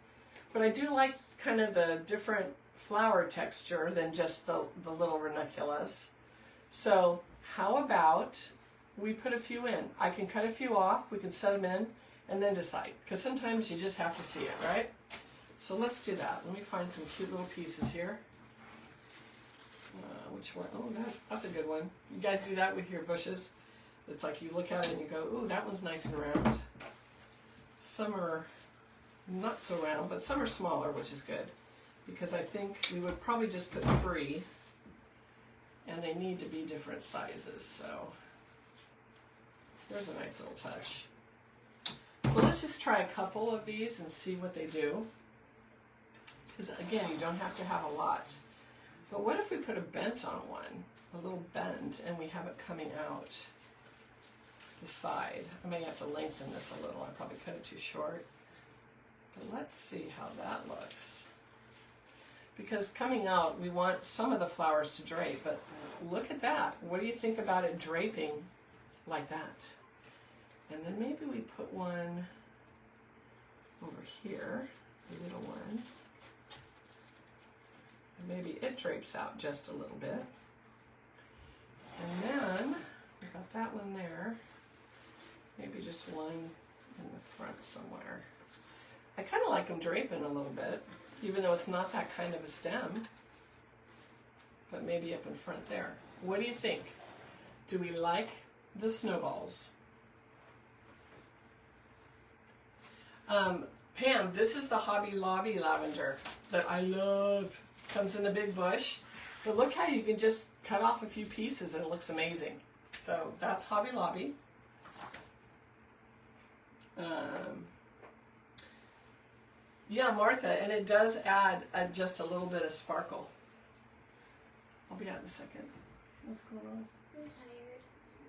A: but I do like kind of the different flower texture than just the little ranunculus. So how about we put a few in? I can cut a few off. We can set them in and then decide. Because sometimes you just have to see it, right? So let's do that. Let me find some cute little pieces here. Which one? Oh, that's a good one. You guys do that with your bushes? It's like you look at it and you go, ooh, that one's nice and round. Some are not so round, but some are smaller, which is good. Because I think we would probably just put 3, and they need to be different sizes, so there's a nice little touch. So let's just try a couple of these and see what they do. Because again, you don't have to have a lot. But what if we put a bent on one, a little bent, and we have it coming out the side? I may have to lengthen this a little. I probably cut it too short. But let's see how that looks. Because coming out, we want some of the flowers to drape, but look at that. What do you think about it draping like that? And then maybe we put one over here, a little one. Maybe it drapes out just a little bit. And then, we got that one there. Maybe just one in the front somewhere. I kind of like them draping a little bit, even though it's not that kind of a stem. But maybe up in front there. What do you think? Do we like the snowballs? Pam, this is the Hobby Lobby lavender that I love. Comes in a big bush, but look how you can just cut off a few pieces and it looks amazing. So that's Hobby Lobby. Yeah, Martha, and it does add just a little bit of sparkle. I'll be out in a second. What's going on?
B: I'm tired.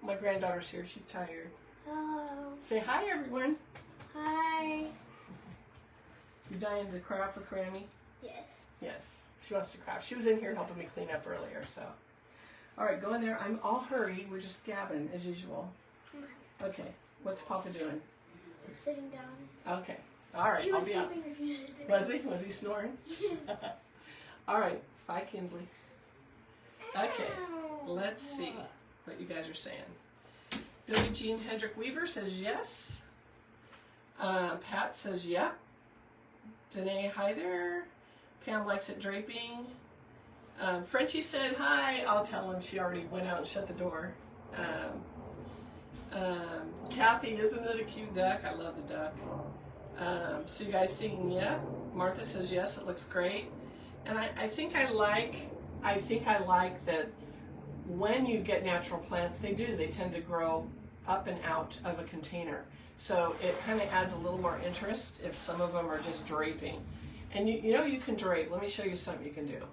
A: My granddaughter's here. She's tired.
B: Hello.
A: Say hi, everyone.
B: Hi.
A: You dying to craft with Grammy?
B: Yes.
A: Yes. She wants to craft. She was in here helping me clean up earlier, so. All right, go in there. I'm all hurried. We're just gabbing as usual. Okay. What's Papa doing?
B: I'm sitting down.
A: Okay. All right.
B: He was
A: I'll be out.
B: sleeping with me.
A: Was he? Was he snoring? All right. Bye, Kinsley. Okay. Let's see what you guys are saying. Billie Jean Hendrick Weaver says yes. Pat says yep. Danae, hi there. Pam likes it draping. Frenchie said hi. I'll tell him she already went out and shut the door. Kathy, isn't it a cute duck? I love the duck. So you guys seeing yeah? Martha says yes, it looks great. And I think I like that when you get natural plants, they tend to grow up and out of a container. So it kind of adds a little more interest if some of them are just draping. And you know you can drape. Let me show you something you can do.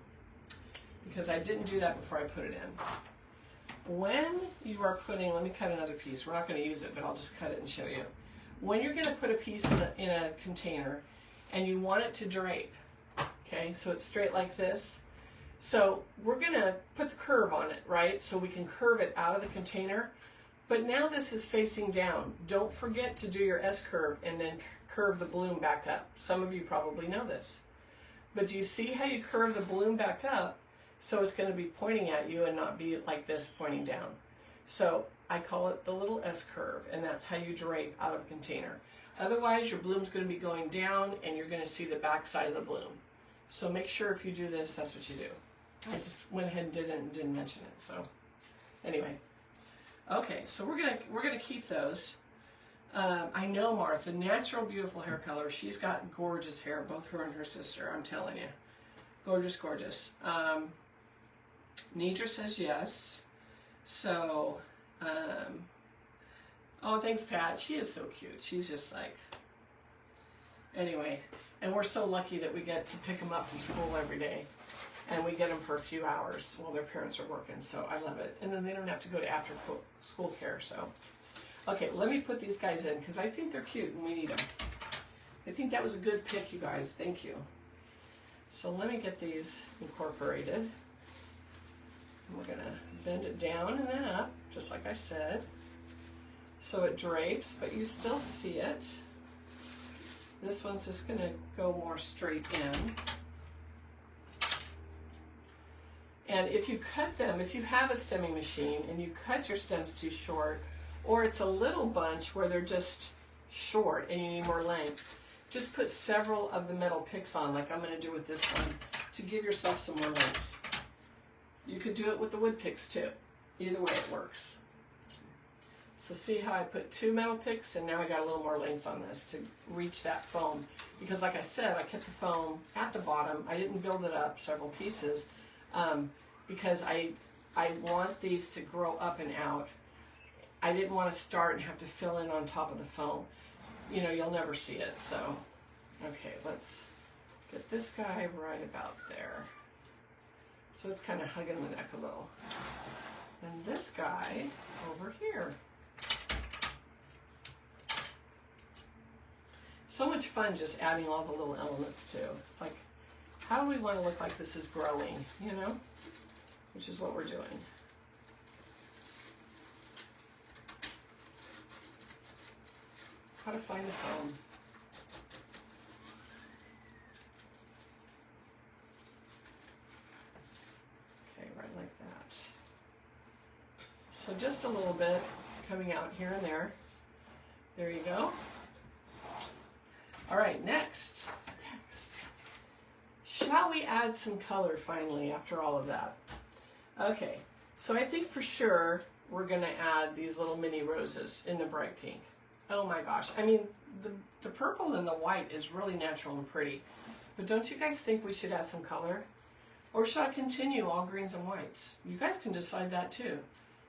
A: Because I didn't do that before I put it in. When you are putting, let me cut another piece. We're not going to use it, but I'll just cut it and show you. When you're going to put a piece in a container and you want it to drape, okay, so it's straight like this. So we're going to put the curve on it, right? So we can curve it out of the container. But now this is facing down. Don't forget to do your S-curve and then curve the bloom back up. Some of you probably know this. But do you see how you curve the bloom back up so it's going to be pointing at you and not be like this pointing down? So I call it the little S-curve, and that's how you drape out of a container. Otherwise, your bloom's going to be going down and you're going to see the back side of the bloom. So make sure if you do this, that's what you do. I just went ahead and did it and didn't mention it. So anyway. Okay, so we're gonna keep those. I know Martha, natural, beautiful hair color. She's got gorgeous hair, both her and her sister. I'm telling you, gorgeous, gorgeous. Nidra says yes. So, oh, thanks, Pat. She is so cute. She's just like. Anyway, and we're so lucky that we get to pick them up from school every day. And we get them for a few hours while their parents are working, so I love it. And then they don't have to go to after school care, so. Okay, let me put these guys in, because I think they're cute and we need them. I think that was a good pick, you guys. Thank you. So let me get these incorporated. And we're going to bend it down and then up, just like I said. So it drapes, but you still see it. This one's just going to go more straight in. And if you cut them, if you have a stemming machine and you cut your stems too short, or it's a little bunch where they're just short and you need more length, just put several of the metal picks on, like I'm going to do with this one, to give yourself some more length. You could do it with the wood picks too. Either way it works. So see how I put 2 metal picks and now I got a little more length on this to reach that foam. Because like I said, I kept the foam at the bottom. I didn't build it up several pieces because I want these to grow up and out. I didn't want to start and have to fill in on top of the foam. You know, you'll never see it. So, okay, let's get this guy right about there. So it's kind of hugging the neck a little. And this guy over here. So much fun just adding all the little elements too. It's like, how do we want to look like this is growing, you know? Which is what we're doing. How to find the foam. Okay, right like that. So just a little bit coming out here and there. There you go. All right, next. Shall we add some color finally after all of that? Okay, so I think for sure we're gonna add these little mini roses in the bright pink. Oh my gosh, I mean, the purple and the white is really natural and pretty, but don't you guys think we should add some color? Or should I continue all greens and whites? You guys can decide that too.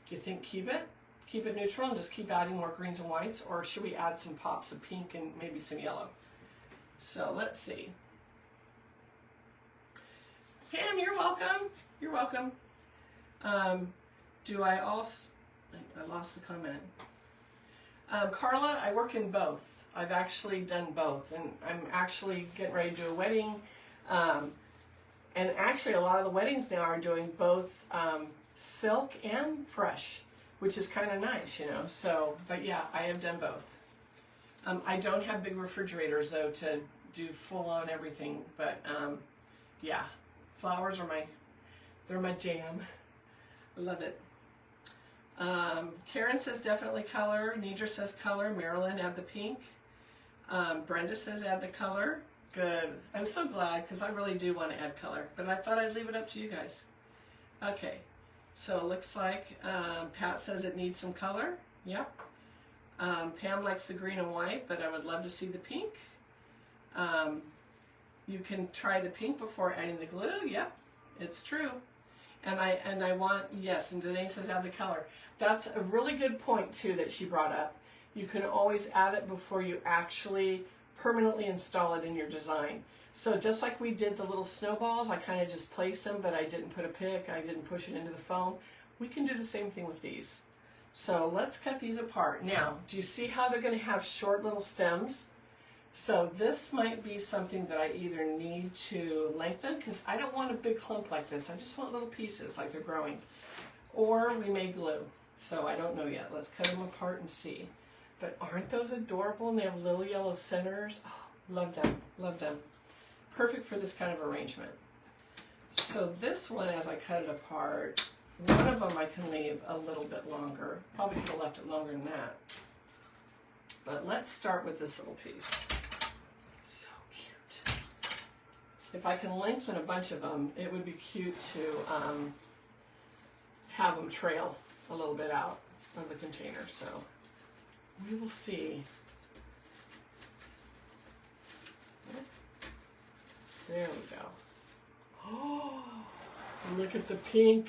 A: Do you think keep it neutral and just keep adding more greens and whites, or should we add some pops of pink and maybe some yellow? So let's see. Pam, you're welcome. You're welcome. Do I also, I lost the comment. Carla, I work in both. I've actually done both, and I'm actually getting ready to do a wedding. And actually a lot of the weddings now are doing both silk and fresh, which is kind of nice, you know. So, but yeah, I have done both. I don't have big refrigerators though to do full on everything, but yeah, flowers are they're my jam. I love it. Karen says definitely color. Nidra says color. Marilyn, add the pink. Brenda says add the color. Good. I'm so glad because I really do want to add color, but I thought I'd leave it up to you guys. Okay, so it looks like Pat says it needs some color. Yep. Pam likes the green and white, but I would love to see the pink. You can try the pink before adding the glue. Yep, it's true. And I want, yes, and Danae says add the color. That's a really good point too that she brought up. You can always add it before you actually permanently install it in your design. So just like we did the little snowballs, I kind of just placed them, but I didn't put a pick, I didn't push it into the foam. We can do the same thing with these. So let's cut these apart. Now, do you see how they're going to have short little stems? So this might be something that I either need to lengthen, because I don't want a big clump like this. I just want little pieces like they're growing. Or we may glue. So I don't know yet. Let's cut them apart and see. But aren't those adorable? And they have little yellow centers. Oh, love them. Love them. Perfect for this kind of arrangement. So this one, as I cut it apart, one of them I can leave a little bit longer. Probably could have left it longer than that. But let's start with this little piece. So cute. If I can lengthen a bunch of them, it would be cute to have them trail a little bit out of the container. So we will see. There we go. Oh, look at the pink.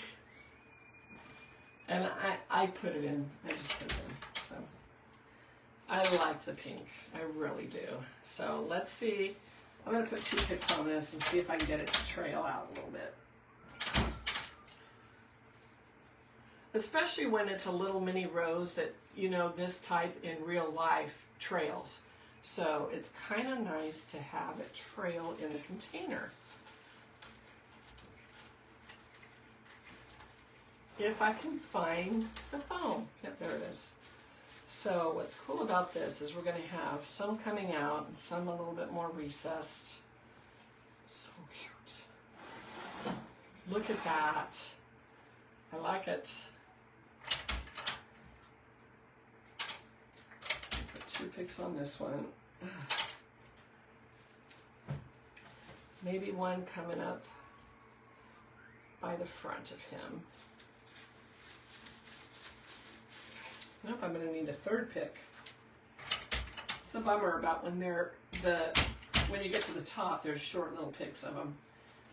A: And I put it in. I just put it in. So I like the pink. I really do. So let's see. I'm going to put 2 picks on this and see if I can get it to trail out a little bit. Especially when it's a little mini rose that, you know, this type in real life trails. So it's kind of nice to have it trail in the container. If I can find the foam. Yep, there it is. So what's cool about this is we're going to have some coming out and some a little bit more recessed. So cute. Look at that. I like it. Put 2 picks on this one. Maybe one coming up by the front of him. Nope, I'm going to need a third pick. It's the bummer about when when you get to the top, there's short little picks of them.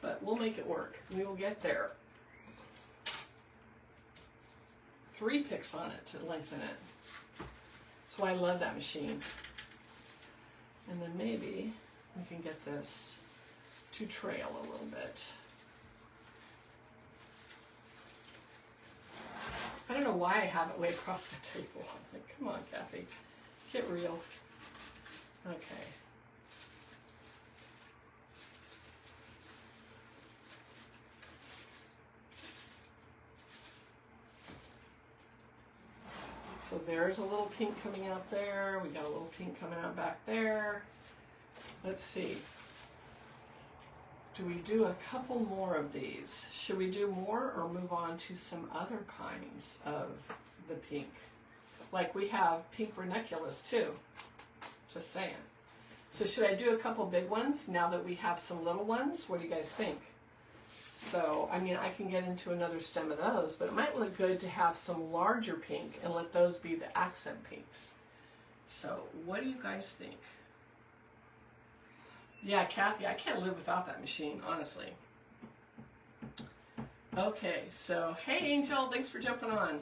A: But we'll make it work. We will get there. 3 picks on it to lengthen it. That's why I love that machine. And then maybe we can get this to trail a little bit. I don't know why I have it way across the table. I'm like, come on, Kathy, get real. Okay. So there's a little pink coming out there. We got a little pink coming out back there. Let's see. Do we do a couple more of these? Should we do more or move on to some other kinds of the pink? Like we have pink ranunculus too. Just saying. So should I do a couple big ones now that we have some little ones? What do you guys think? So, I mean, I can get into another stem of those, but it might look good to have some larger pink and let those be the accent pinks. So, what do you guys think? Yeah, Kathy, I can't live without that machine, honestly. Okay, so, hey, Angel, thanks for jumping on.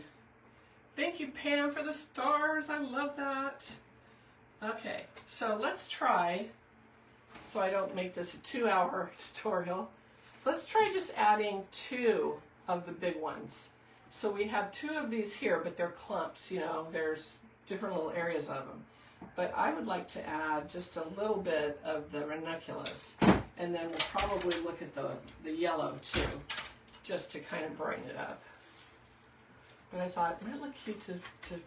A: Thank you, Pam, for the stars. I love that. Okay, so let's try, so I don't make this a 2-hour tutorial. Let's try just adding 2 of the big ones. So we have 2 of these here, but they're clumps, you know, there's different little areas of them. But I would like to add just a little bit of the ranunculus, and then we'll probably look at the yellow too, just to kind of brighten it up. But I thought it might look cute to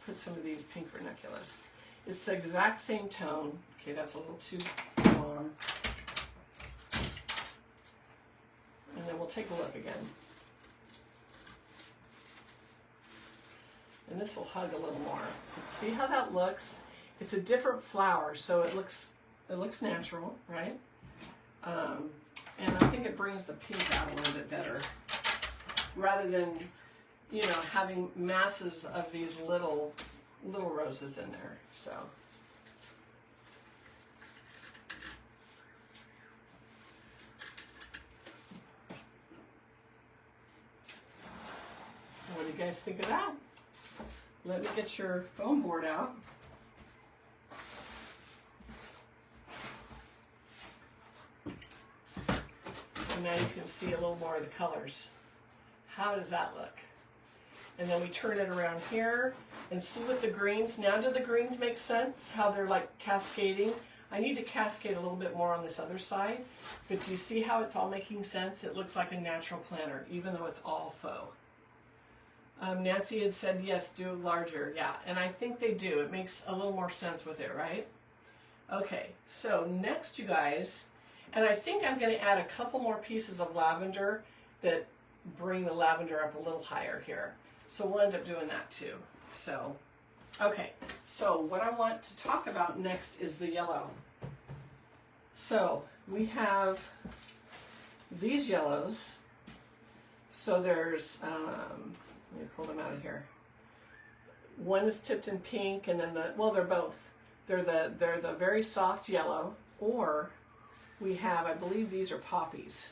A: put some of these pink ranunculus. It's the exact same tone. Okay, that's a little too long. And then we'll take a look again. And this will hug a little more. Let's see how that looks. It's a different flower, so it looks natural, right? And I think it brings the pink out a little bit better, rather than, you know, having masses of these little roses in there. So. What do you guys think of that? Let me get your foam board out. So now you can see a little more of the colors. How does that look? And then we turn it around here and see what the greens, now do the greens make sense? How they're like cascading? I need to cascade a little bit more on this other side, but do you see how it's all making sense? It looks like a natural planter, even though it's all faux. Nancy had said, yes, do larger. Yeah, and I think they do. It makes a little more sense with it, right? Okay, so next, you guys, and I think I'm going to add a couple more pieces of lavender that bring the lavender up a little higher here. So we'll end up doing that too. So, okay, so what I want to talk about next is the yellow. So we have these yellows. So there's, let me pull them out of here. One is tipped in pink, and then they're both. They're the very soft yellow, or we have, I believe these are poppies.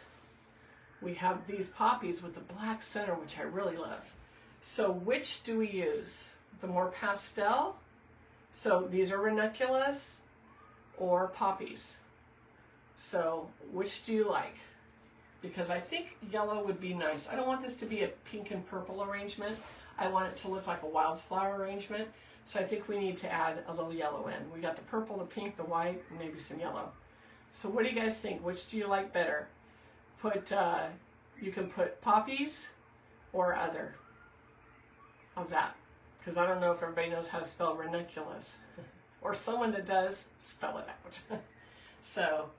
A: We have these poppies with the black center, which I really love. So which do we use? The more pastel? So these are ranunculus or poppies. So which do you like? Because I think yellow would be nice. I don't want this to be a pink and purple arrangement. I want it to look like a wildflower arrangement. So I think we need to add a little yellow in. We got the purple, the pink, the white, and maybe some yellow. So what do you guys think? Which do you like better? You can put poppies or other. How's that? Because I don't know if everybody knows how to spell ranunculus. Or someone that does, spell it out. So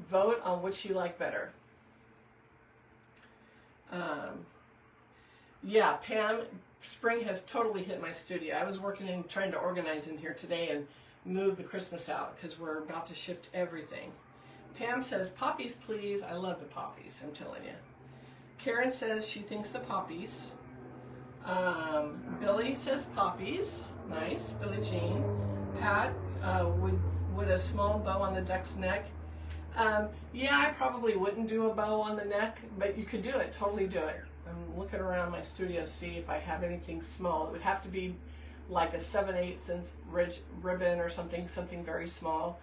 A: vote on which you like better. Yeah, Pam, spring has totally hit my studio. I was working and trying to organize in here today and move the Christmas out because we're about to shift everything. Pam says, poppies, please. I love the poppies, I'm telling you. Karen says she thinks the poppies. Billy says poppies. Nice. Billie Jean. Pat, would a small bow on the duck's neck? Yeah, I probably wouldn't do a bow on the neck, but you could do it. Totally do it. I'm looking around my studio, see if I have anything small. It would have to be like a 7/8 ribbon or something very small.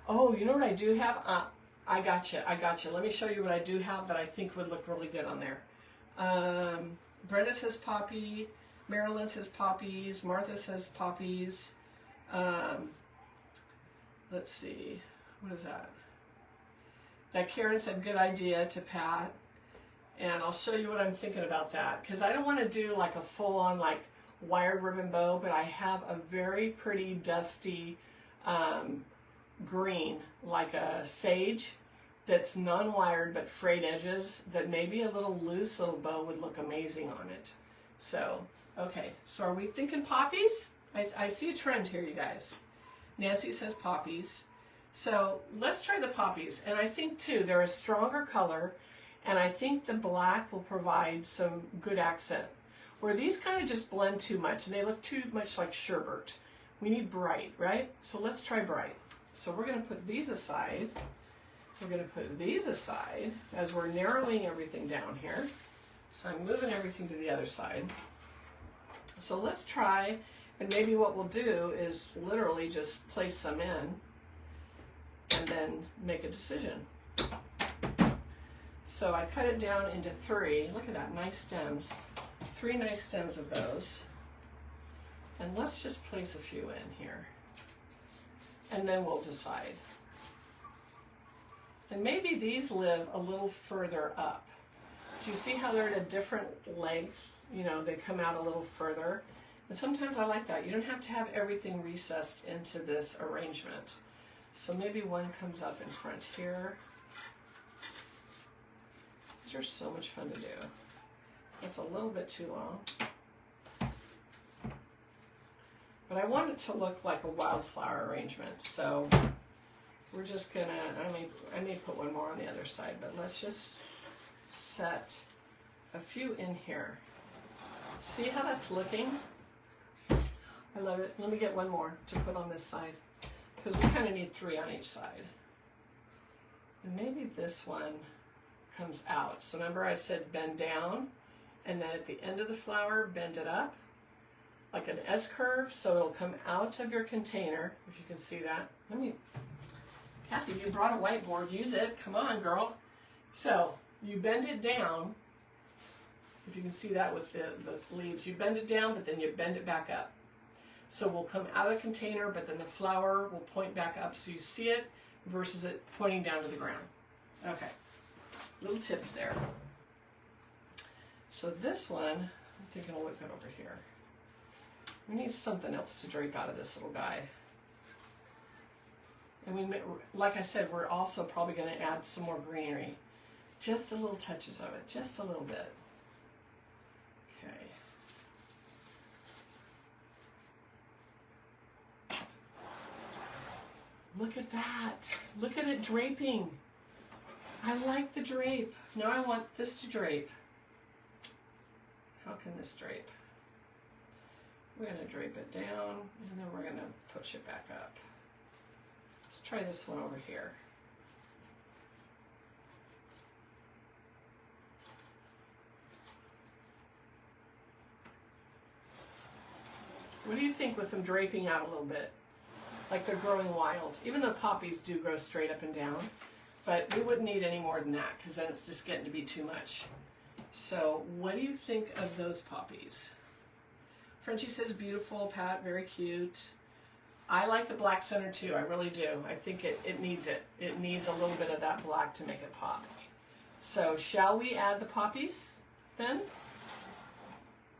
A: Oh, you know what I do have? I gotcha. Let me show you what I do have that I think would look really good on there. Brenda says poppy. Marilyn says poppies. Martha says poppies. Let's see. What is that? That Karen said good idea to Pat. And I'll show you what I'm thinking about that. Because I don't want to do like a full-on like wired ribbon bow, but I have a very pretty dusty green, like a sage, that's non-wired but frayed edges, that maybe a little loose little bow would look amazing on it. So, okay, so are we thinking poppies? I see a trend here, you guys. Nancy says poppies. So let's try the poppies. And I think too, they're a stronger color, and I think the black will provide some good accent. Where these kind of just blend too much and they look too much like sherbet. We need bright, right? So let's try bright. So we're going to put these aside. We're going to put these aside as we're narrowing everything down here. So I'm moving everything to the other side. So let's try, and maybe what we'll do is literally just place some in and then make a decision. So I cut it down into 3. Look at that, nice stems. 3 nice stems of those. And let's just place a few in here. And then we'll decide. And maybe these live a little further up. Do you see how they're at a different length? You know, they come out a little further. And sometimes I like that. You don't have to have everything recessed into this arrangement. So maybe one comes up in front here. These are so much fun to do. It's a little bit too long. But I want it to look like a wildflower arrangement. So we're just gonna, I may put one more on the other side, but let's just set a few in here. See how that's looking? I love it. Let me get one more to put on this side, because we kind of need 3 on each side. And maybe this one comes out. So remember I said bend down, and then at the end of the flower, bend it up like an S curve, so it'll come out of your container, if you can see that. Kathy, you brought a whiteboard, use it. Come on, girl. So you bend it down, if you can see that with the leaves. You bend it down, but then you bend it back up. So we'll come out of the container, but then the flower will point back up so you see it versus it pointing down to the ground. Okay, little tips there. So this one, I'm thinking I'll whip it over here. We need something else to drape out of this little guy. And we, like I said, we're also probably going to add some more greenery. Just a little touches of it, just a little bit. Okay. Look at that. Look at it draping. I like the drape. Now I want this to drape. How can this drape? We're going to drape it down, and then we're going to push it back up. Let's try this one over here. What do you think with them draping out a little bit? Like they're growing wild. Even though poppies do grow straight up and down, but we wouldn't need any more than that because then it's just getting to be too much. So what do you think of those poppies? Frenchie says beautiful, Pat, very cute. I like the black center too, I really do. I think it needs it. It needs a little bit of that black to make it pop. So shall we add the poppies then?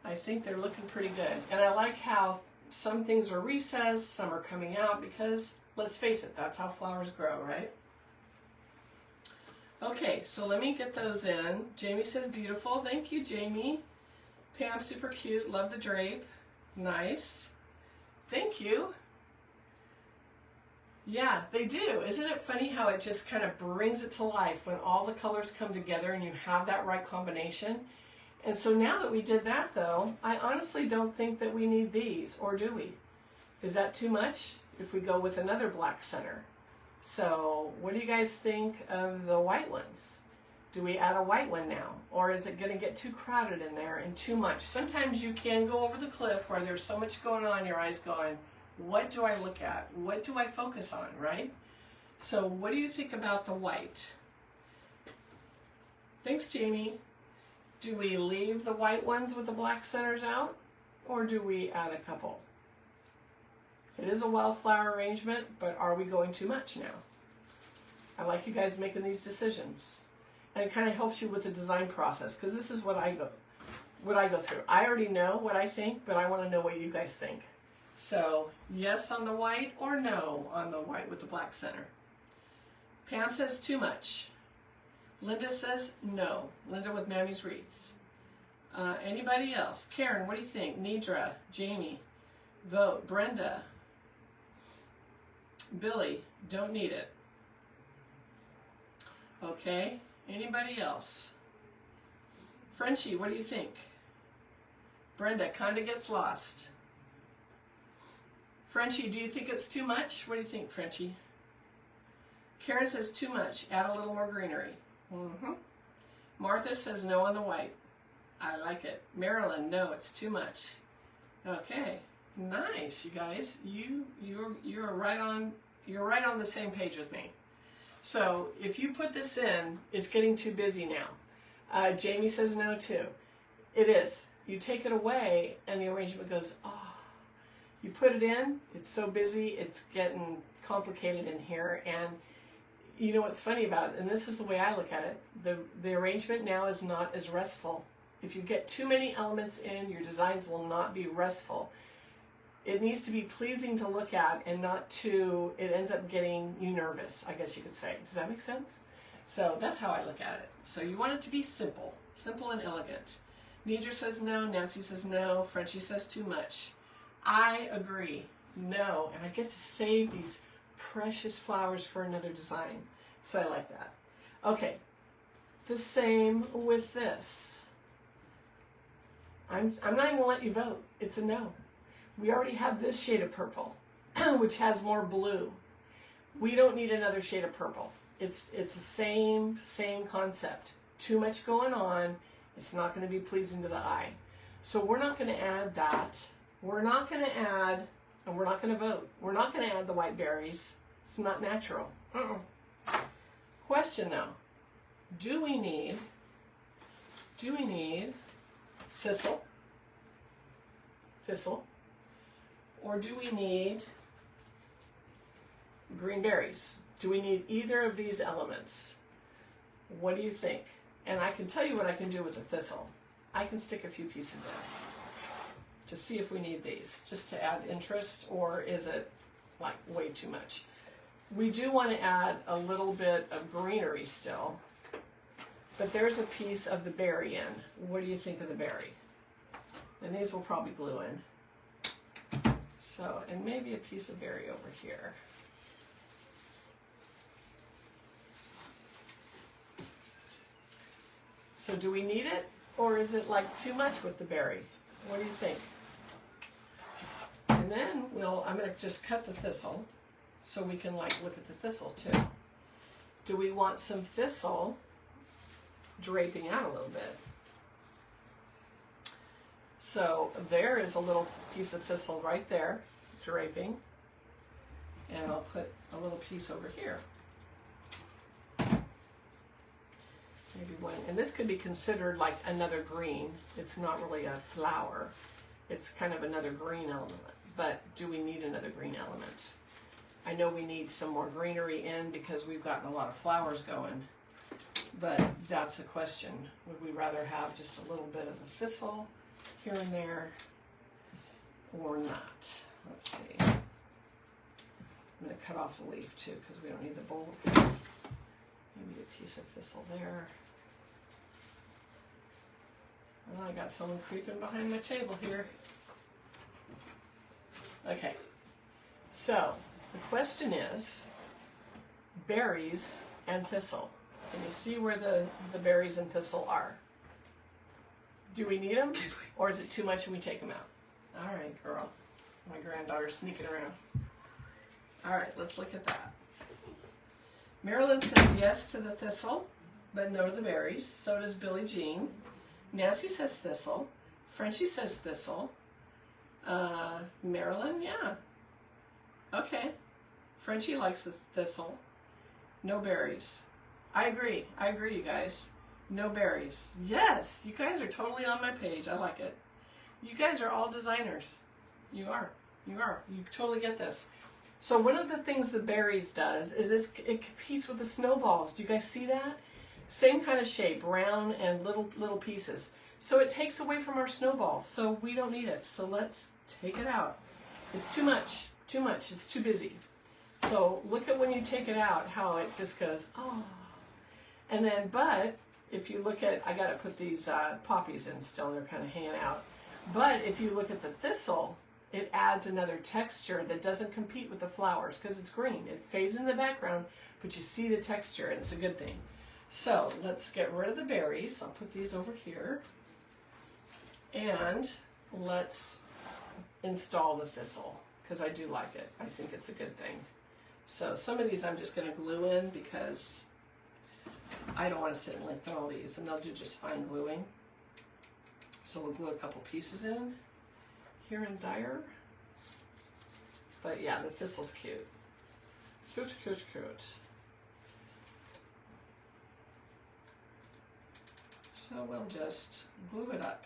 A: I think they're looking pretty good. And I like how some things are recessed, some are coming out, because let's face it, that's how flowers grow, right? Okay, so let me get those in. Jamie says beautiful. Thank you, Jamie. Pam, super cute. Love the drape. Nice. Thank you. Yeah, they do. Isn't it funny how it just kind of brings it to life when all the colors come together and you have that right combination? And so now that we did that though, I honestly don't think that we need these, or do we? Is that too much if we go with another black center? So what do you guys think of the white ones? Do we add a white one now? Or is it going to get too crowded in there and too much? Sometimes you can go over the cliff where there's so much going on, your eyes going, what do I look at? What do I focus on, right? So what do you think about the white? Thanks, Jamie. Do we leave the white ones with the black centers out? Or do we add a couple? It is a wildflower arrangement, but are we going too much now? I like you guys making these decisions. And it kind of helps you with the design process, because this is what I go through. I already know what I think, but I want to know what you guys think. So yes on the white or no on the white with the black center. Pam says too much. Linda says no. Linda with Mammy's Wreaths. Anybody else? Karen, what do you think? Nidra, Jamie, vote. Brenda, Billy, don't need it. Okay. Anybody else? Frenchie, what do you think? Brenda kind of gets lost. Frenchie, do you think it's too much? What do you think, Frenchie? Karen says too much. Add a little more greenery. Martha says no on the white. I like it. Marilyn, no, it's too much. Okay, nice, you guys. You're right on the same page with me. So if you put this in, it's getting too busy now. Jamie says no too. It is. You take it away and the arrangement goes, oh. You put it in, it's so busy, it's getting complicated in here. And you know what's funny about it, and this is the way I look at it, the arrangement now is not as restful. If you get too many elements in, your designs will not be restful. It needs to be pleasing to look at and not too, it ends up getting you nervous, I guess you could say. Does that make sense? So that's how I look at it. So you want it to be simple, simple and elegant. Nidra says no, Nancy says no, Frenchie says too much. I agree, no, and I get to save these precious flowers for another design. So I like that. Okay, the same with this. I'm not even gonna let you vote. It's a no. We already have this shade of purple, which has more blue. We don't need another shade of purple. It's the same concept. Too much going on. It's not going to be pleasing to the eye. So we're not going to add that. We're not going to add, and we're not going to vote. We're not going to add the white berries. It's not natural. Question though, do we need thistle, or do we need green berries? Do we need either of these elements? What do you think? And I can tell you what I can do with the thistle. I can stick a few pieces in to see if we need these, just to add interest, or is it like way too much? We do want to add a little bit of greenery still, but there's a piece of the berry in. What do you think of the berry? And these will probably glue in. So, and maybe a piece of berry over here. So do we need it, or is it like too much with the berry? What do you think? And then I'm going to just cut the thistle so we can like look at the thistle too. Do we want some thistle draping out a little bit? So there is a little piece of thistle right there, draping. And I'll put a little piece over here. Maybe one, and this could be considered like another green. It's not really a flower. It's kind of another green element. But do we need another green element? I know we need some more greenery in because we've gotten a lot of flowers going. But that's a question. Would we rather have just a little bit of the thistle here and there or not? Let's see. I'm going to cut off the leaf too because we don't need the bulb. Maybe a piece of thistle there. Well, I got someone creeping behind my table here. Okay, so The question is berries and thistle. Can you see where the berries and thistle are? Do we need them, or is it too much and we take them out? All right, girl. My granddaughter's sneaking around. All right, let's look at that. Marilyn says yes to the thistle, but no to the berries. So does Billie Jean. Nancy says thistle. Frenchie says thistle. Marilyn, yeah. Okay. Frenchie likes the thistle. No berries. I agree, you guys. No berries. Yes, you guys are totally on my page. I like it. You guys are all designers. You are. You totally get this. So one of the things the berries does is it competes with the snowballs. Do you guys see that? Same kind of shape, round and little pieces. So it takes away from our snowballs. So we don't need it. So let's take it out. It's too much. It's too busy. So look at when you take it out, how it just goes, oh. And then, but if you look at, I got to put these poppies in still, they're kind of hanging out. But if you look at the thistle, it adds another texture that doesn't compete with the flowers because it's green. It fades in the background, but you see the texture and it's a good thing. So let's get rid of the berries. I'll put these over here. And let's install the thistle because I do like it. I think it's a good thing. So some of these I'm just going to glue in because I don't want to sit and lengthen all these, and they'll do just fine gluing. So we'll glue a couple pieces in here and there. But yeah, the thistle's cute. Cute. So we'll just glue it up.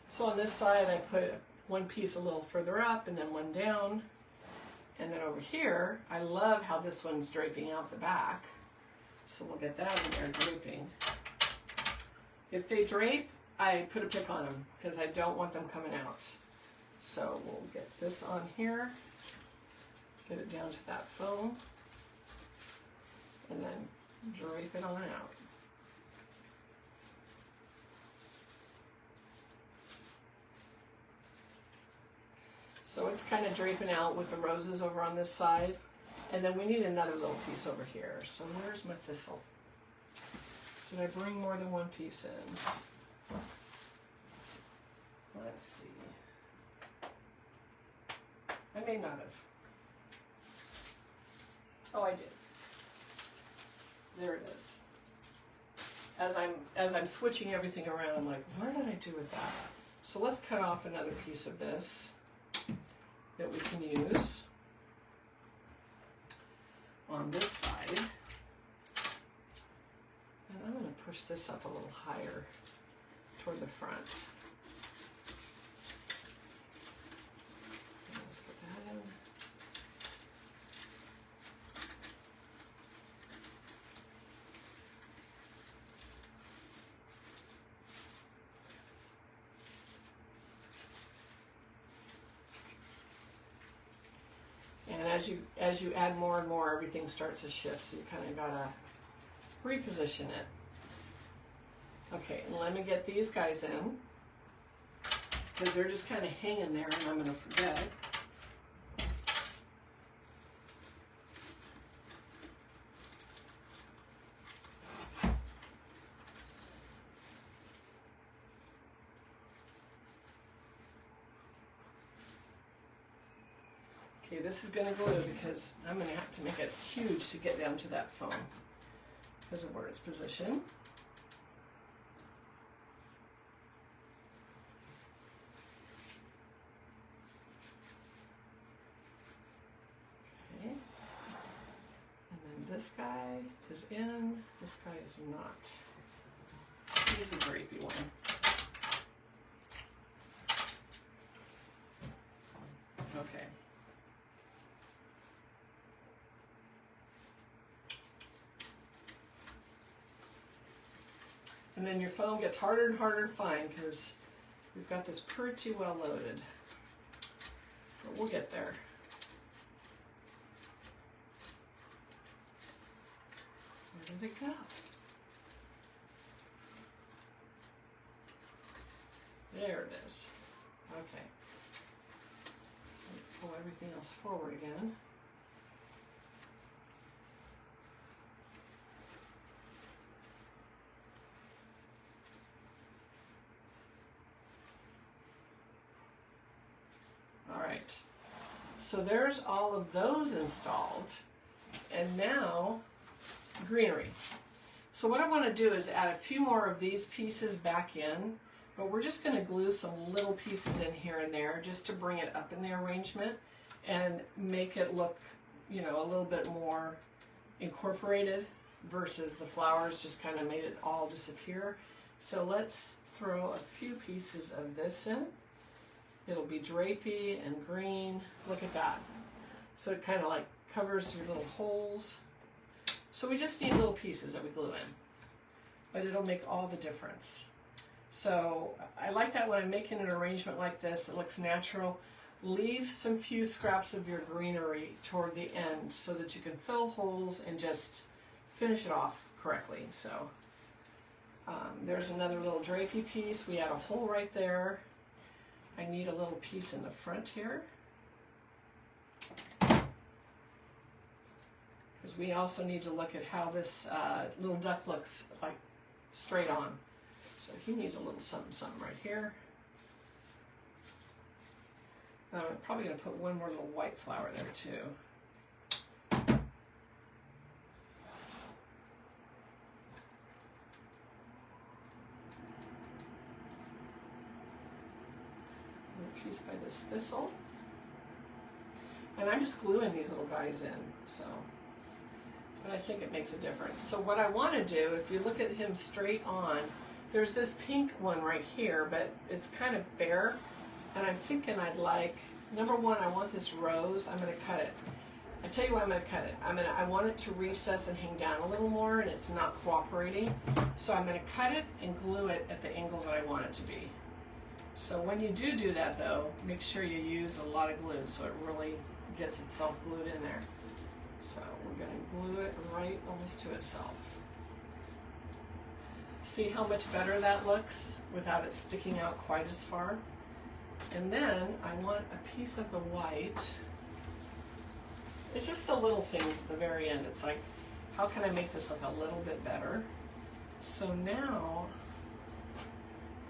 A: So on this side I put one piece a little further up and then one down. And then over here, I love how this one's draping out the back. So we'll get that in there draping. If they drape, I put a pick on them because I don't want them coming out. So we'll get this on here, get it down to that foam, and then drape it on out. So it's kind of draping out with the roses over on this side. And then we need another little piece over here. So where's my thistle? Did I bring more than one piece in? Let's see. I may not have. Oh, I did. There it is. As I'm switching everything around, I'm like, what did I do with that? So let's cut off another piece of this that we can use on this side. And I'm going to push this up a little higher toward the front. Let's put that in. And as you add more and more, everything starts to shift, so you kind of gotta reposition it. Okay, and let me get these guys in, because they're just kind of hanging there and I'm gonna forget. Okay, this is going to glue because I'm going to have to make it huge to get down to that foam because of where it's positioned. Okay, and then this guy is in, this guy is not. He's a drapey one. Okay. And then your foam gets harder and harder to find because we've got this pretty well loaded. But we'll get there. Where did it go? There it is. Okay. Let's pull everything else forward again. All right. So there's all of those installed. And now, greenery. So what I want to do is add a few more of these pieces back in, but we're just going to glue some little pieces in here and there just to bring it up in the arrangement and make it look, you know, a little bit more incorporated versus the flowers just kind of made it all disappear. So let's throw a few pieces of this in. It'll be drapey and green. Look at that. So it kind of like covers your little holes. So we just need little pieces that we glue in, but it'll make all the difference. So I like that when I'm making an arrangement like this, it looks natural. Leave some few scraps of your greenery toward the end so that you can fill holes and just finish it off correctly. So there's another little drapey piece. We add a hole right there. I need a little piece in the front here, because we also need to look at how this little duck looks like straight on. So he needs a little something, something right here. I'm probably going to put one more little white flower there too. Piece by this thistle, and I'm just gluing these little guys in, so, but I think it makes a difference. So what I want to do, if you look at him straight on, there's this pink one right here, but it's kind of bare, and I'm thinking I'd like, number one, I want this rose. I'm going to cut it. I tell you why I'm going to cut it. I want it to recess and hang down a little more, and it's not cooperating, so I'm going to cut it and glue it at the angle that I want it to be. So when you do that though, make sure you use a lot of glue so it really gets itself glued in there. So we're going to glue it right almost to itself. See how much better that looks without it sticking out quite as far? And then I want a piece of the white. It's just the little things at the very end. It's like, how can I make this look a little bit better? So now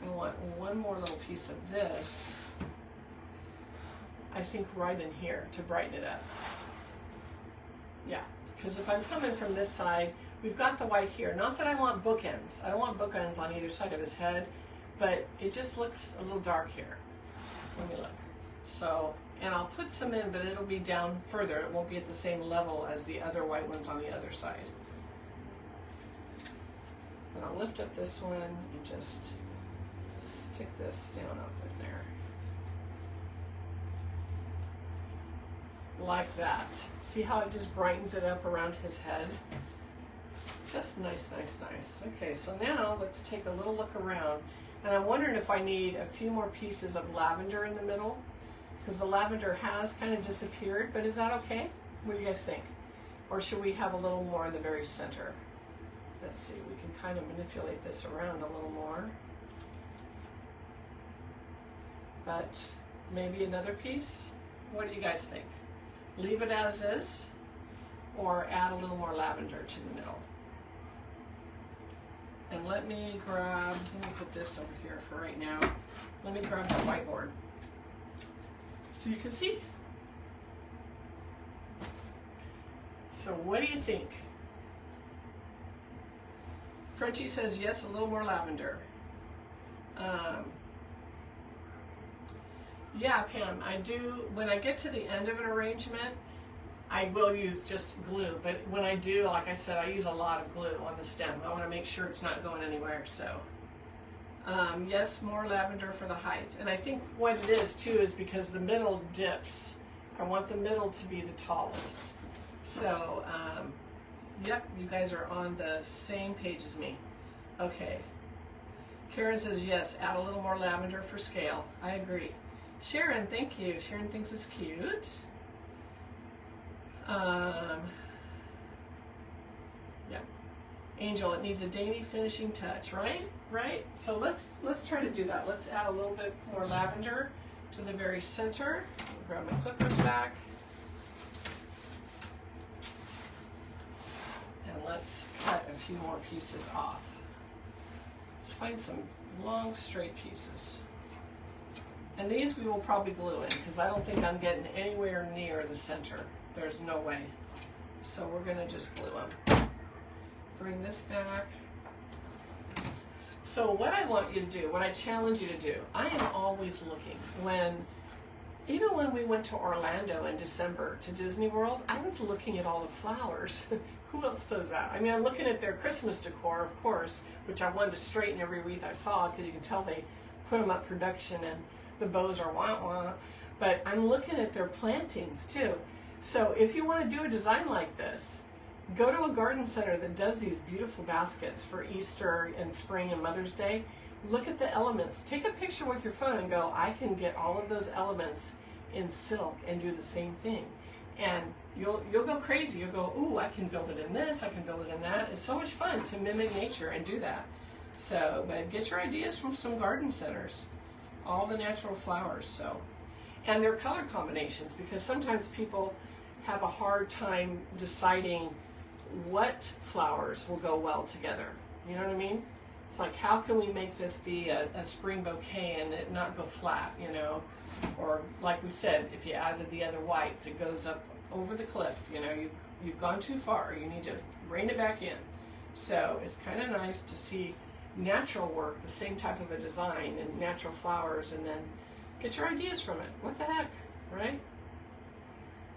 A: I want one more little piece of this, I think right in here to brighten it up. Yeah, because if I'm coming from this side, we've got the white here. Not that I want bookends. I don't want bookends on either side of his head, but it just looks a little dark here. Let me look. So, and I'll put some in, but it'll be down further. It won't be at the same level as the other white ones on the other side. And I'll lift up this one and just stick this down up in there. Like that. See how it just brightens it up around his head? Just nice, nice, nice. Okay, so now let's take a little look around. And I'm wondering if I need a few more pieces of lavender in the middle, because the lavender has kind of disappeared, but is that okay? What do you guys think? Or should we have a little more in the very center? Let's see, we can kind of manipulate this around a little more. But maybe another piece? What do you guys think? Leave it as is, or add a little more lavender to the middle? And let me put this over here for right now. Let me grab the whiteboard so you can see. So what do you think? Frenchie says yes, a little more lavender. Yeah, Pam, I do, when I get to the end of an arrangement, I will use just glue, but when I do, like I said, I use a lot of glue on the stem. I want to make sure it's not going anywhere, so. Yes, more lavender for the height. And I think what it is too is because the middle dips. I want the middle to be the tallest. So, yep, you guys are on the same page as me. Okay. Karen says yes, add a little more lavender for scale. I agree. Sharon, thank you. Sharon thinks it's cute. Yeah. Angel, it needs a dainty finishing touch, right? Right? So let's try to do that. Let's add a little bit more lavender to the very center. I'll grab my clippers back. And let's cut a few more pieces off. Let's find some long straight pieces. And these we will probably glue in because I don't think I'm getting anywhere near the center. There's no way. So we're gonna just glue them. Bring this back. So what I want you to do, what I challenge you to do, I am always looking. Even when we went to Orlando in December to Disney World, I was looking at all the flowers. Who else does that? I mean, I'm looking at their Christmas decor, of course, which I wanted to straighten every wreath I saw because you can tell they put them up production and the bows are wah-wah. But I'm looking at their plantings too. So if you want to do a design like this, go to a garden center that does these beautiful baskets for Easter and spring and Mother's Day. Look at the elements. Take a picture with your phone and go, I can get all of those elements in silk and do the same thing. And you'll go crazy. You'll go, ooh, I can build it in this, I can build it in that. It's so much fun to mimic nature and do that. So, but get your ideas from some garden centers. All the natural flowers, so. And their color combinations, because sometimes people have a hard time deciding what flowers will go well together. You know what I mean? It's like, how can we make this be a spring bouquet and it not go flat, you know? Or like we said, if you added the other whites, it goes up over the cliff. You know, you've gone too far. You need to rein it back in. So it's kind of nice to see natural work, the same type of a design and natural flowers, and then get your ideas from it. What the heck, right?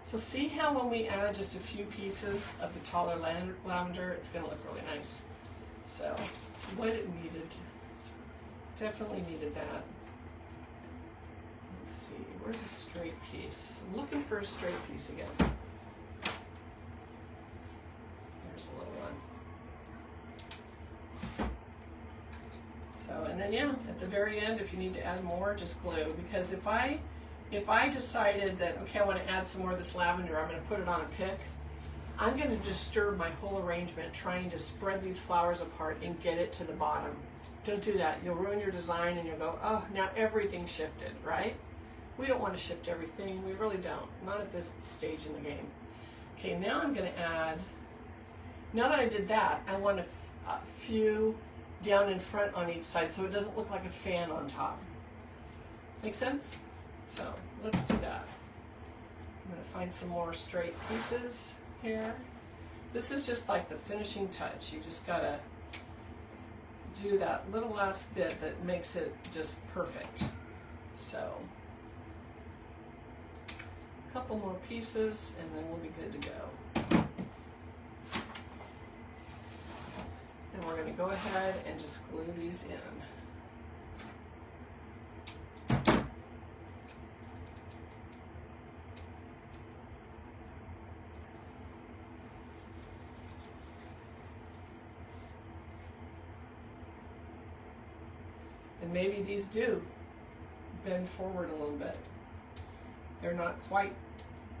A: So see how when we add just a few pieces of the taller lavender, it's going to look really nice. So it's what it needed. Definitely needed that. Let's see, where's a straight piece? I'm looking for a straight piece again. There's a little one. So, and then yeah, at the very end, if you need to add more, just glue. Because if I decided that, okay, I want to add some more of this lavender, I'm going to put it on a pick, I'm going to disturb my whole arrangement trying to spread these flowers apart and get it to the bottom. Don't do that. You'll ruin your design and you'll go, oh, now everything shifted, right? We don't want to shift everything. We really don't. Not at this stage in the game. Okay, now I'm going to add, now that I did that, I want a few down in front on each side so it doesn't look like a fan on top. Make sense? So let's do that. I'm going to find some more straight pieces here. This is just like the finishing touch. You just got to do that little last bit that makes it just perfect. So a couple more pieces and then we'll be good to go. And we're going to go ahead and just glue these in. And maybe these do bend forward a little bit. They're not quite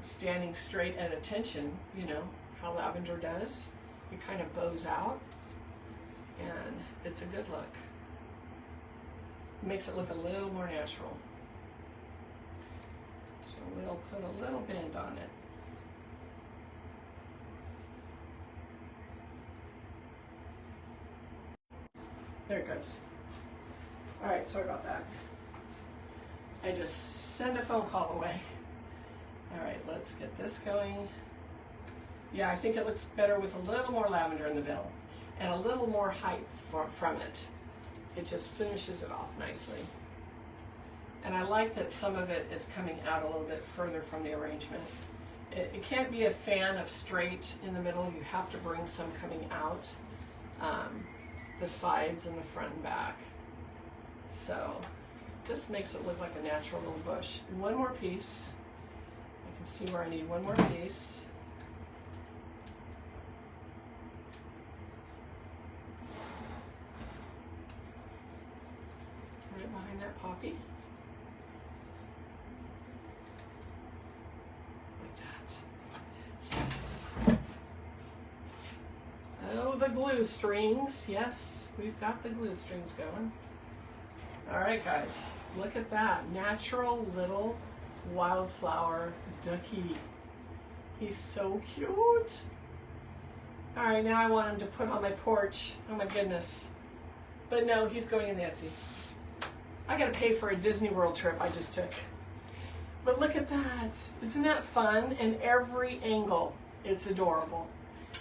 A: standing straight at attention, you know, how lavender does. It kind of bows out, and it's a good look. It makes it look a little more natural. So we'll put a little bend on it. There it goes. All right, sorry about that. I just sent a phone call away. All right, let's get this going. Yeah, I think it looks better with a little more lavender in the middle and a little more height from it. It just finishes it off nicely. And I like that some of it is coming out a little bit further from the arrangement. It can't be a fan of straight in the middle. You have to bring some coming out, the sides and the front and back. So just makes it look like a natural little bush. One more piece. I can see where I need one more piece. Right behind that poppy. Like that. Yes. Oh, the glue strings. Yes, we've got the glue strings going. All right, guys, look at that. Natural little wildflower ducky. He's so cute. All right, now I want him to put on my porch. Oh my goodness. But no, he's going in the Etsy. I gotta pay for a Disney World trip I just took. But look at that. Isn't that fun? And every angle, it's adorable.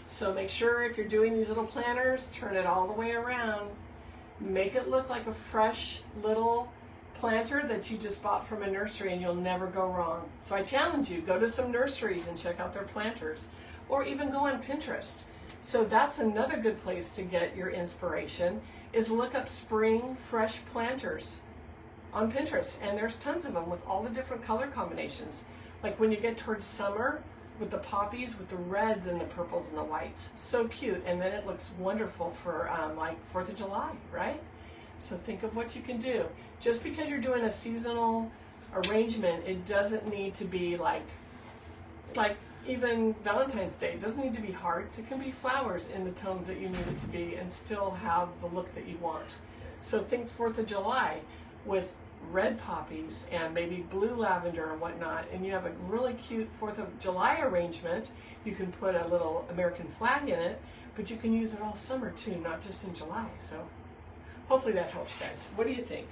A: So make sure if you're doing these little planters, turn it all the way around. Make it look like a fresh little planter that you just bought from a nursery, and you'll never go wrong. So I challenge you, go to some nurseries and check out their planters, or even go on Pinterest. So that's another good place to get your inspiration, is look up spring fresh planters on Pinterest, and there's tons of them with all the different color combinations. Like when you get towards summer with the poppies, with the reds and the purples and the whites, so cute. And then it looks wonderful for like 4th of July, right? So think of what you can do. Just because you're doing a seasonal arrangement, it doesn't need to be like even Valentine's Day. It doesn't need to be hearts. It can be flowers in the tones that you need it to be and still have the look that you want. So think 4th of July with red poppies and maybe blue lavender and whatnot, and you have a really cute 4th of July arrangement. You can put a little American flag in it, but you can use it all summer too, not just in July. So hopefully that helps, guys. What do you think?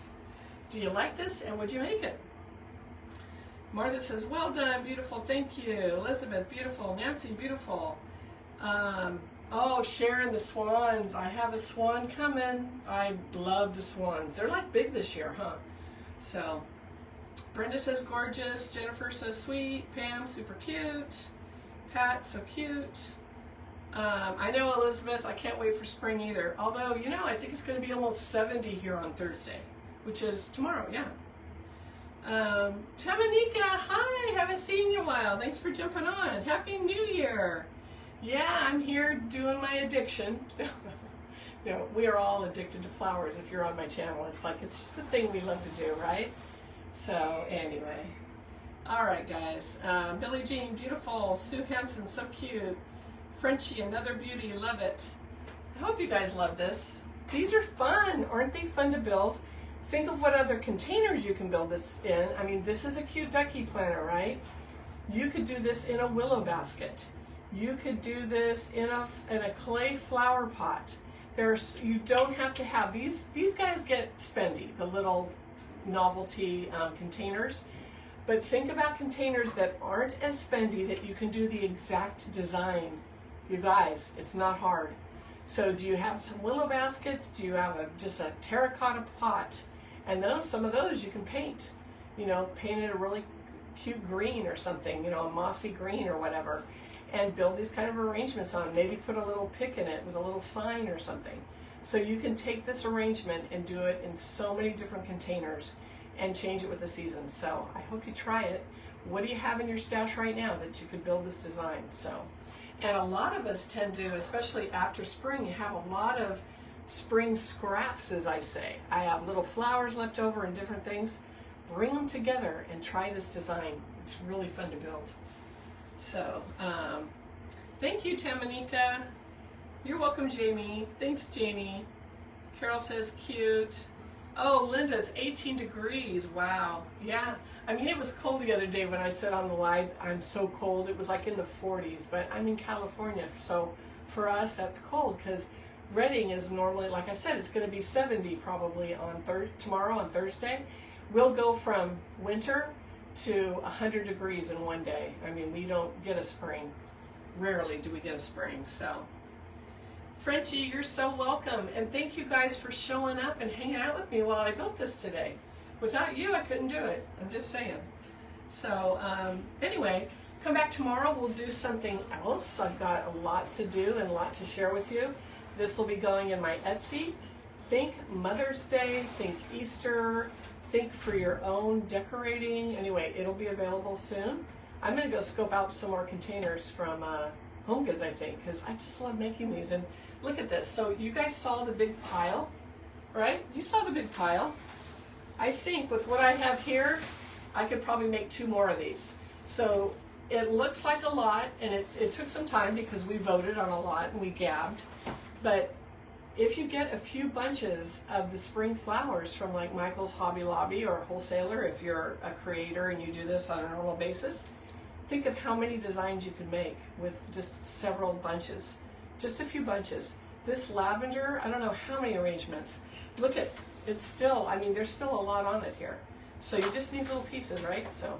A: Do you like this, and would you make it? Martha says, well done, beautiful, thank you. Elizabeth, beautiful. Nancy, beautiful. Oh, Sharon, the swans. I have a swan coming. I love the swans. They're like big this year, huh? So, Brenda says gorgeous. Jennifer says sweet. Pam, super cute. Pat, so cute. I know, Elizabeth, I can't wait for spring either. Although, you know, I think it's going to be almost 70 here on Thursday, which is tomorrow, yeah. Tamanika, hi, haven't seen you in a while. Thanks for jumping on. Happy New Year. Yeah, I'm here doing my addiction. You know, we are all addicted to flowers if you're on my channel. It's like, it's just a thing we love to do, right? So anyway, all right, guys. Billie Jean, beautiful. Sue Hansen, so cute. Frenchie, another beauty, love it. I hope you guys love this. These are fun. Aren't they fun to build? Think of what other containers you can build this in. I mean, this is a cute ducky planter, right? You could do this in a willow basket. You could do this in a clay flower pot. You don't have to have these guys get spendy, the little novelty containers. But think about containers that aren't as spendy, that you can do the exact design. You guys, it's not hard. So do you have some willow baskets? Do you have just a terracotta pot? And some of those you can paint. You know, paint it a really cute green or something, you know, a mossy green or whatever, and build these kind of arrangements on. Maybe put a little pick in it with a little sign or something. So you can take this arrangement and do it in so many different containers and change it with the seasons. So I hope you try it. What do you have in your stash right now that you could build this design? So, and a lot of us tend to, especially after spring, you have a lot of spring scraps, as I say. I have little flowers left over and different things. Bring them together and try this design. It's really fun to build. So, thank you, Tamanika. You're welcome, Jamie. Thanks, Jamie. Carol says cute. Oh, Linda, it's 18 degrees. Wow. Yeah. I mean, it was cold the other day when I said on the live, I'm so cold. It was like in the 40s, but I'm in California. So for us, that's cold because Redding is normally, like I said, it's going to be 70 probably on tomorrow on Thursday. We'll go from winter to 100 degrees in one day. I mean, we don't get a spring. Rarely do we get a spring. So, Frenchie, you're so welcome. And thank you guys for showing up and hanging out with me while I built this today. Without you, I couldn't do it. I'm just saying. So, anyway, come back tomorrow. We'll do something else. I've got a lot to do and a lot to share with you. This will be going in my Etsy. Think Mother's Day, think Easter, think for your own decorating. Anyway, it'll be available soon. I'm going to go scope out some more containers from Home Goods, I think, because I just love making these. And look at this. So you guys saw the big pile, right? You saw the big pile. I think with what I have here, I could probably make 2 more of these. So it looks like a lot, and it took some time because we voted on a lot and we gabbed. But if you get a few bunches of the spring flowers from like Michael's Hobby Lobby or a wholesaler, if you're a creator and you do this on a normal basis, think of how many designs you could make with just several bunches, just a few bunches. This lavender, I don't know how many arrangements. Look at, it's still, I mean, there's still a lot on it here. So you just need little pieces, right? So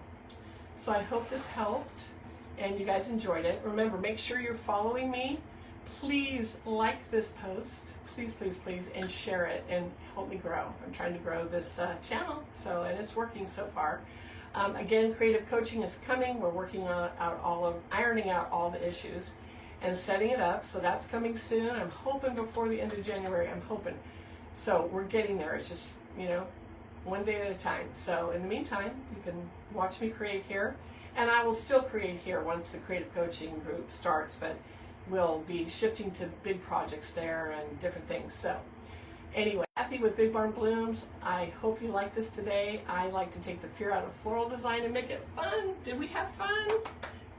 A: I hope this helped and you guys enjoyed it. Remember, make sure you're following me. Please like this post, please, please, please, and share it and help me grow. I'm trying to grow this channel, and it's working so far. Again, creative coaching is coming. We're working on ironing out all the issues and setting it up. So that's coming soon. I'm hoping before the end of January. I'm hoping. So we're getting there. It's just, one day at a time. So in the meantime, you can watch me create here, and I will still create here once the creative coaching group starts, but we'll be shifting to big projects there and different things. So anyway, happy with Big Barn Blooms. I hope you like this today. I like to take the fear out of floral design and make it fun. Did we have fun?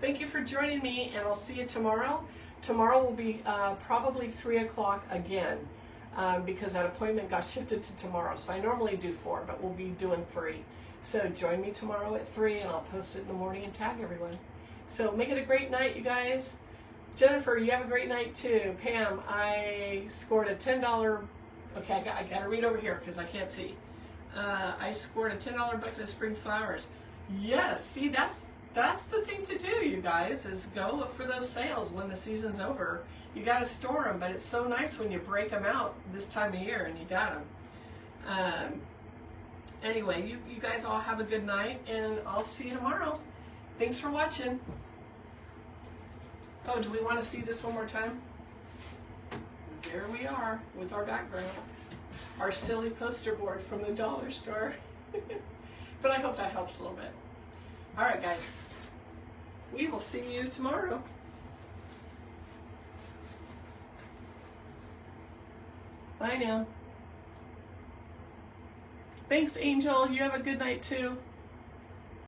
A: Thank you for joining me, and I'll see you tomorrow. Tomorrow will be probably 3 o'clock again, because that appointment got shifted to tomorrow. So I normally do 4, but we'll be doing 3. So join me tomorrow at 3, and I'll post it in the morning and tag everyone. So make it a great night, you guys. Jennifer, you have a great night too. Pam, I scored a $10, okay, I gotta read over here because I can't see. I scored a $10 bucket of spring flowers. Yes, see, that's the thing to do, you guys, is go for those sales when the season's over. You gotta store them, but it's so nice when you break them out this time of year and you got them. Anyway, you guys all have a good night, and I'll see you tomorrow. Thanks for watching. Oh, do we want to see this one more time? There we are with our background. Our silly poster board from the dollar store. But I hope that helps a little bit. All right, guys. We will see you tomorrow. Bye now. Thanks, Angel. You have a good night too.